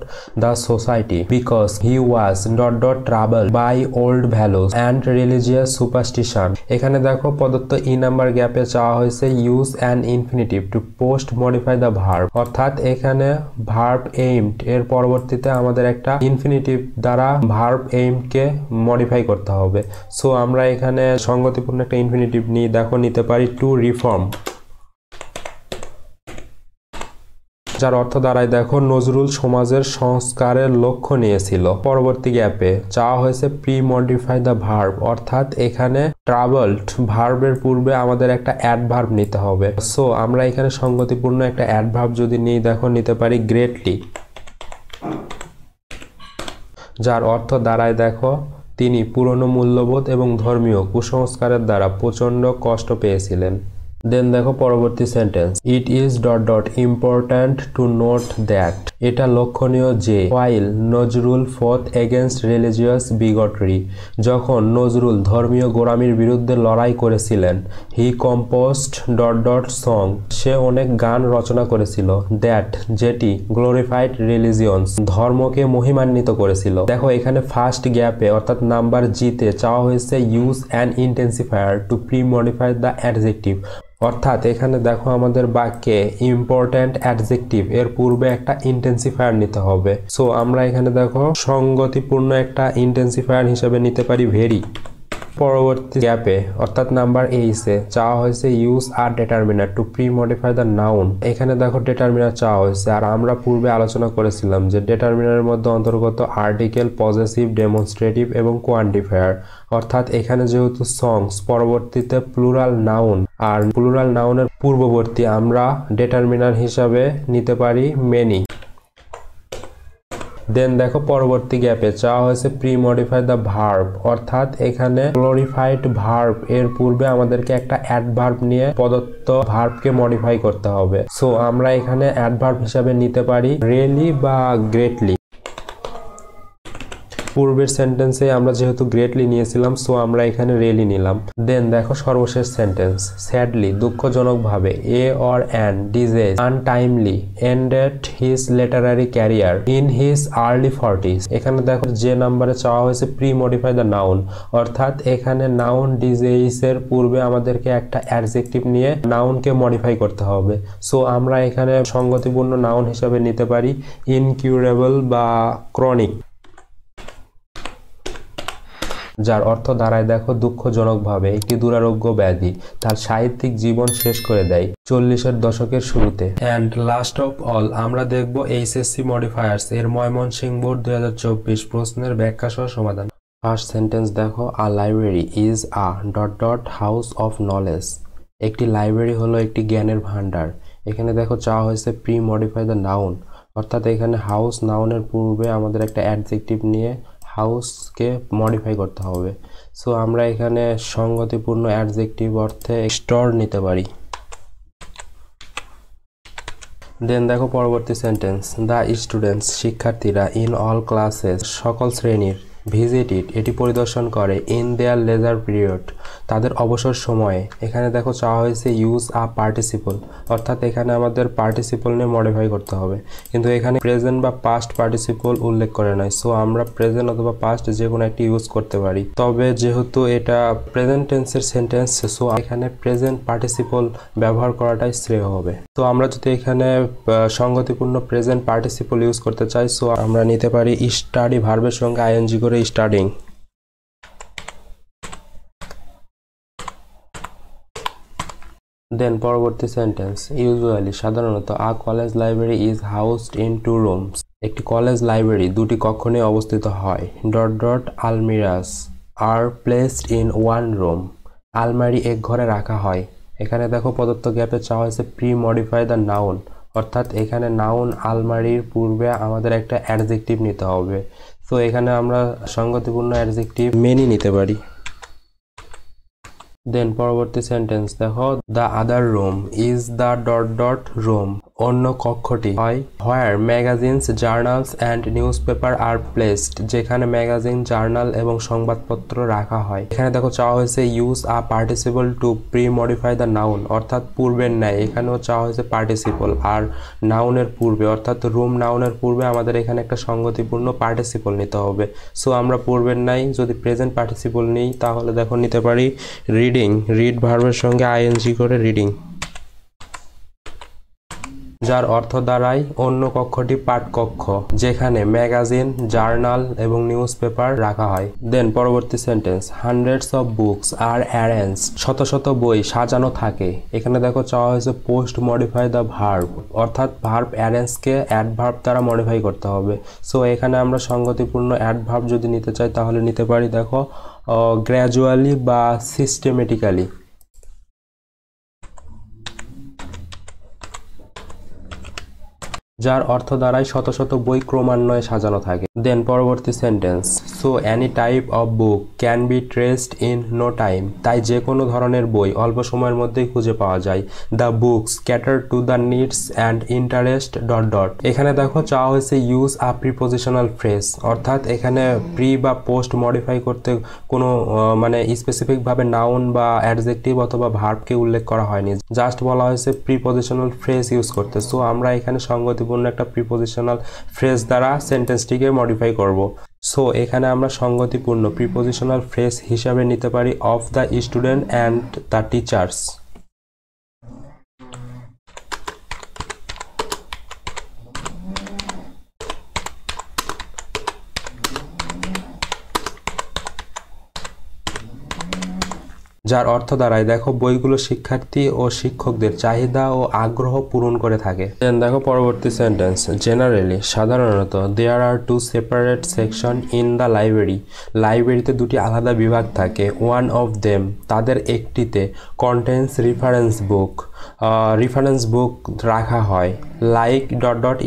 the society because he was dot dot trouble by old values and religious superstition. এখানে দেখো প্রদত্ত ই নাম্বার গ্যাপে চাওয়া হয়েছে use an infinitive to post modify the verb, অর্থাৎ এখানে ভার্ব এইমড এর পরবর্তীতে আমাদের একটা ইনফিনিটিভ দ্বারা ভার্ব এইমডকে মডিফাই করতে হবে। সো আমরা এখানে সঙ্গতিপূর্ণ একটা ইনফিনিটিভ নিয়ে দেখো নিতে পারি টু রিফর্ম, যার অর্থ দাঁড়ায় দেখো নজরুল সমাজের সংস্কারের লক্ষ্য নিয়েছিল। পরবর্তী গ্যাপে চাওয়া হয়েছে প্রি মডিফাই দ্য ভার্ব, অর্থাৎ এখানে ট্রাভেলড ভার্বের পূর্বে আমাদের একটা অ্যাডভার্ব নিতে হবে। সো আমরা এখানে সঙ্গতিপূর্ণ একটা অ্যাডভার্ব যদি নিই দেখো নিতে পারি গ্রেটলি, যার অর্থ দাঁড়ায় দেখো তিনি পুরনো মূল্যবোধ এবং ধর্মীয় কুসংস্কারের দ্বারা প্রচণ্ড কষ্ট পেয়েছিলেন। দেন দেখো পরবর্তী sentence, it is dot dot important to note that, এটা লক্ষণীয় যে হোয়াইল নজরুল ফোথ এগেনস্ট রিলিজিয়াস বিগটরি, যখন নজরুল ধর্মীয় গোঁড়ামির বিরুদ্ধে লড়াই করেছিলেন, হি কম্পোজড ডট ডট সং, সে অনেক গান রচনা করেছিল, দ্যাট যেটি গ্লোরিফাইড রিলিজিয়ন্স, ধর্মকে মহিমান্বিত করেছিল। দেখো এখানে ফার্স্ট গ্যাপে অর্থাৎ নাম্বার জিতে চাওয়া হয়েছে use an intensifier two pre modify the adjective, অর্থাৎ এখানে দেখো আমাদের বাক্যে ইম্পর্ট্যান্ট অ্যাডজেক্টিভ এর পূর্বে একটা ইন্টেন্সিফায়ার নিতে হবে। সো আমরা এখানে দেখো সঙ্গতিপূর্ণ একটা ইন্টেন্সিফায়ার হিসেবে নিতে পারি ভেরি। পরবর্তী গ্যাপে অর্থাৎ নাম্বার এইসে চাওয়া হয়েছে use a determiner to pre modify the noun. এখানে দেখো ডেটারমিনার চাওয়া হয়েছে, আর আমরা পূর্বে আলোচনা করেছিলাম যে ডেটারমিনারের মধ্যে অন্তর্গত আর্টিকেল, পজেসিভ, ডেমনস্ট্রেটিভ এবং কোয়ান্টিফায়ার। অর্থাৎ এখানে যেহেতু সংস পরবর্তীতে প্লুরাল নাউন, আর প্লুরাল নাউনের পূর্ববর্তী আমরা ডেটারমিনার হিসাবে নিতে পারি মেনি। দেন দেখো পরবর্তী গ্যাপে চাওয়া হয়েছে প্রি মডিফাই দ্য ভার্ব, অর্থাৎ এখানে গ্লোরিফাইড ভার্ব এর পূর্বে আমাদেরকে একটা অ্যাডভার্ব নিয়ে প্রদত্ত ভার্বকে মডিফাই করতে হবে। সো আমরা এখানে অ্যাডভার্ব হিসাবে নিতে পারি রিয়েলি বা গ্রেটলি। পূর্বের সেন্টেন্সে আমরা যেহেতু গ্রেটলি নিয়েছিলাম, সো আমরা এখানে রিয়েলি নিলাম। দেন দেখো সর্বশেষ সেন্টেন্স, স্যাডলি দুঃখজনকভাবে a or an disease untimely ended his literary career in his early 40s। এখানে দেখো যে নাম্বারে চাওয়া হয়েছে প্রি মডিফাই দ্য নাউন, অর্থাৎ এখানে নাউন ডিজিজ এর পূর্বে আমাদেরকে একটা অ্যাডজেক্টিভ নিয়ে নাউনকে মডিফাই করতে হবে। সো আমরা এখানে সঙ্গতিপূর্ণ নাউন হিসাবে নিতে পারি ইনকিউরেবল বা ক্রনিক, যার অর্থ দাঁড়ায় দেখো দুঃখজনকভাবে একটি দুরারোগ্য ব্যাধি তার সাহিত্যিক জীবন শেষ করে দেয় 40-এর দশকের শুরুতে। অ্যান্ড লাস্ট অফ অল আমরা দেখব এইচএসসি মডিফায়ার্স এর ময়মনসিংহ বোর্ড 2024 প্রশ্নের ব্যাখ্যা সহ সমাধান। ফার্স্ট সেন্টেন্স দেখো, আ library is a dot dot house of knowledge, একটি লাইব্রেরি হলো একটি জ্ঞানের ভান্ডার। এখানে দেখো চাওয়া হয়েছে প্রি মডিফাই দ্য নাউন, অর্থাৎ এখানে হাউস নাউনের পূর্বে আমাদের একটা অ্যাডজেক্টিভ নিয়ে হাউসকে মডিফাই করতে হবে। সো আমরা এখানে সঙ্গতিপূর্ণ অ্যাডজেক্টিভ অর্থে স্টোর নিতে পারি। দেন দেখো পরবর্তী সেন্টেন্স, দ্য স্টুডেন্টস শিক্ষার্থীরা ইন অল ক্লাসেস সকল শ্রেণীর ভিজিট ইট এটি পরিদর্শন করে ইন দেয়ার লেজার পিরিয়ড তাদের অবসর সময়ে। এখানে দেখো চাওয়া হয়েছে ইউজ আ পার্টিসিপল, অর্থাৎ এখানে আমাদের পার্টিসিপল নিয়ে মডিফাই করতে হবে, কিন্তু এখানে প্রেজেন্ট বা পাস্ট পার্টিসিপল উল্লেখ করে নাই। সো আমরা প্রেজেন্ট অথবা পাস্ট যে কোনো একটি ইউজ করতে পারি, তবে যেহেতু এটা প্রেজেন্ট টেন্সের সেন্টেন্স, সো এখানে প্রেজেন্ট পার্টিসিপল ব্যবহার করাটাই শ্রেয় হবে। তো আমরা যদি এখানে সঙ্গতিপূর্ণ প্রেজেন্ট পার্টিসিপল ইউজ করতে চাই, সো আমরা নিতে পারি স্টাডি ভার্বের সঙ্গে আইএনজি করে স্টাডিং। দেন পরবর্তী সেন্টেন্স, ইউজুয়ালি সাধারণত a college library is housed in 2 rooms. একটি কলেজ লাইব্রেরি দুটি কক্ষ নিয়ে অবস্থিত হয়। Almirahs are placed in 1 room. আলমারি এক ঘরে রাখা হয়। এখানে দেখো প্রদত্ত গ্যাপে চাওয়া হয়েছে প্রি মডিফাই দ্য নাউন, অর্থাৎ এখানে নাউন আলমারির পূর্বে আমাদের একটা অ্যাডজেক্টিভ নিতে হবে। তো এখানে আমরা সঙ্গতিপূর্ণ অ্যাডজেক্টিভ মেনি নিতে পারি। দেন পরবর্তী সেন্টেন্স দেখো, the other room is the room. অন্য কক্ষটি হয় where magazines journals and newspaper are placed. যেখানে ম্যাগাজিন জার্নাল এবং সংবাদপত্র রাখা হয়। এখানে দেখো চাওয়া হয়েছে use a participle to pre modify the noun, অর্থাৎ পূর্বের ন্যায় এখানেও চাওয়া হয়েছে পার্টিসিপল, আর নাউনের পূর্বে অর্থাৎ রুম নাউনের পূর্বে আমাদের এখানে একটা সঙ্গতিপূর্ণ পার্টিসিপল নিতে হবে। সো আমরা পূর্বের ন্যায় যদি প্রেজেন্ট পার্টিসিপল নিই, তাহলে দেখো নিতে পারি রিডিং, রিড ভার্বের সঙ্গে আইএনজি করে রিডিং, যার অর্থ দাঁড়ায় অন্য কক্ষটি পাঠকক্ষ, যেখানে ম্যাগাজিন জার্নাল এবং নিউজ পেপার রাখা হয়। দেন পরবর্তী sentence, hundreds of books are arrange. শত শত বই সাজানো থাকে। এখানে দেখো চাওয়া হয়েছে পোস্ট মডিফাই দ্য ভার্ব, অর্থাৎ ভার্ব অ্যারেঞ্জকে অ্যাডভার্ব দ্বারা মডিফাই করতে হবে। সো এখানে আমরা সঙ্গতিপূর্ণ অ্যাডভার্ব যদি নিতে চাই, তাহলে নিতে পারি দেখো গ্র্যাজুয়ালি বা সিস্টেমেটিক্যালি, যার অর্থ দ্বারাই শত শত বই ক্রমান্বয়ে সাজানো থাকে। দেন পরবর্তী sentence, so any type of book can be traced in no time. তাই যে কোনো ধরনের বই অল্প সময়ের মধ্যেই খুঁজে পাওয়া যায়। The books cater to the needs and interest এখানে দেখো চাওয়া হয়েছে ইউজ আ প্রিপোজিশনাল ফ্রেজ, অর্থাৎ এখানে প্রি বা পোস্ট মডিফাই করতে কোনো মানে স্পেসিফিকভাবে নাউন বা অ্যাডজেক্টিভ অথবা ভার্বকে উল্লেখ করা হয়নি, জাস্ট বলা হয়েছে প্রিপোজিশনাল ফ্রেজ ইউজ করতে। সো আমরা এখানে সঙ্গতিপূর্ণ একটা প্রিপোজিশনাল ফ্রেজ দ্বারা সেন্টেন্সটিকে মডিফাই করব। সো এখানে আমরা সঙ্গতিপূর্ণ প্রিপোজিশনাল ফ্রেজ হিসাবে নিতে পারি of the student and the teachers. যার অর্থ দাঁড়ায় দেখো বইগুলো শিক্ষার্থী ও শিক্ষকদের চাহিদা ও আগ্রহ পূরণ করে থাকে। দেন দেখো পরবর্তী সেন্টেন্স, জেনারেলি সাধারণত দেয়ার আর 2 separate section in the library. লাইব্রেরিতে দুটি আলাদা বিভাগ থাকে। ওয়ান অফ দেম তাদের একটিতে কন্টেন্স রেফারেন্স বুক রাখা হয়। Like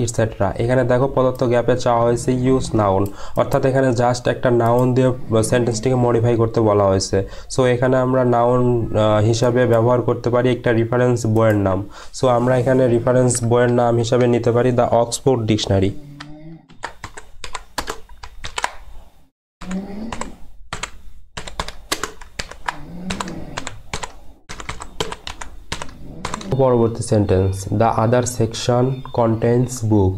et cetera. এখানে দেখো প্রদত্ত গ্যাপে চাওয়া হয়েছে ইউজ নাউন, অর্থাৎ এখানে জাস্ট একটা নাউন দিয়ে সেন্টেন্সটিকে মডিফাই করতে বলা হয়েছে। সো এখানে আমরা নাউন হিসাবে ব্যবহার করতে পারি একটা রেফারেন্স বইয়ের নাম। সো আমরা এখানে রেফারেন্স বইয়ের নাম হিসাবে নিতে পারি দ্য অক্সফোর্ড ডিকশনারি। পরবর্তী sentence, the other section contents book.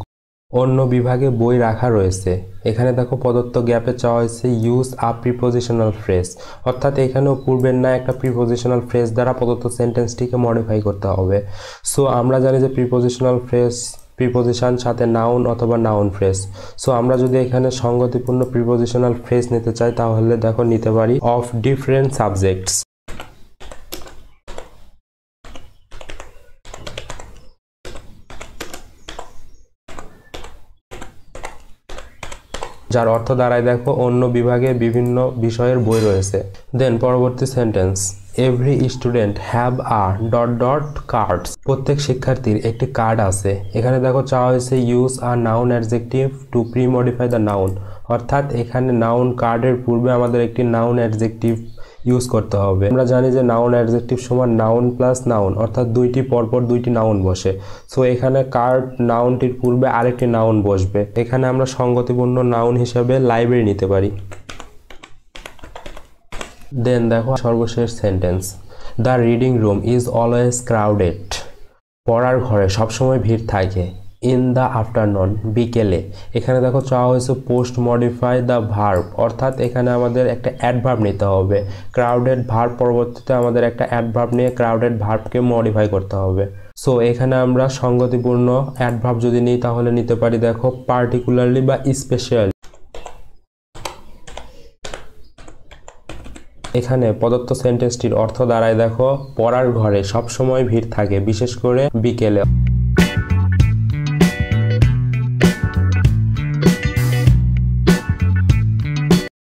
অন্য বিভাগে বই রাখা রয়েছে। এখানে দেখো প্রদত্ত গ্যাপে চাওয়া হয়েছে ইউজ আ প্রিপোজিশনাল ফ্রেজ, অর্থাৎ এখানেও পূর্বের না একটা প্রিপোজিশনাল ফ্রেজ দ্বারা প্রদত্ত সেন্টেন্সটিকে মডিফাই করতে হবে। সো আমরা জানি যে প্রিপোজিশনাল ফ্রেজ প্রিপোজিশন সাথে নাউন অথবা নাউন ফ্রেজ। সো আমরা যদি এখানে সঙ্গতিপূর্ণ প্রিপোজিশনাল ফ্রেজ নিতে চাই, তাহলে দেখো নিতে পারি অফ ডিফারেন্ট সাবজেক্টস, যার অর্থ দাঁড়ায় দেখো অন্য বিভাগে বিভিন্ন বিষয়ের বই রয়েছে। দেন পরবর্তী sentence, every student have a cards. প্রত্যেক শিক্ষার্থীর একটি কার্ড আছে। এখানে দেখো চাওয়া হয়েছে use a noun adjective to pre modify the noun, অর্থাৎ এখানে নাউন কার্ডের পূর্বে আমাদের একটি নাউন অ্যাডজেক্টিভ ইউজ করতে হবে। আমরা জানি যে নাউন অ্যাডজেক্টিভ সমান নাউন প্লাস নাউন, অর্থাৎ দুইটি পরপর দুইটি নাউন বসে। সো এখানে কার্ড নাউনটির পূর্বে আরেকটি নাউন বসবে। এখানে আমরা সঙ্গতিপূর্ণ নাউন হিসেবে লাইব্রেরি নিতে পারি। দেন দেখো সর্বশেষ sentence, the reading room is always crowded. পড়ার ঘরে সবসময় ভিড় থাকে। ইন দ্য আফটারনুন, বিকেলে। এখানে দেখো চাওয়া হয়েছে পোস্ট মডিফাই দ্য ভার্ব, অর্থাৎ এখানে আমাদের একটা অ্যাডভার্ব নিতে হবে। ক্রাউডেড ভার্ব পরবর্তীতে আমাদের একটা অ্যাডভার্ব নিয়ে ক্রাউডেড ভার্বকে মডিফাই করতে হবে। সো এখানে আমরা সঙ্গতিপূর্ণ অ্যাডভার্ব যদি নিই তাহলে নিতে পারি দেখো পার্টিকুলারলি বা স্পেশালি। এখানে প্রদত্ত সেন্টেন্সটির অর্থ দাঁড়ায় দেখো পড়ার ঘরে সবসময় ভিড় থাকে, বিশেষ করে বিকেলে।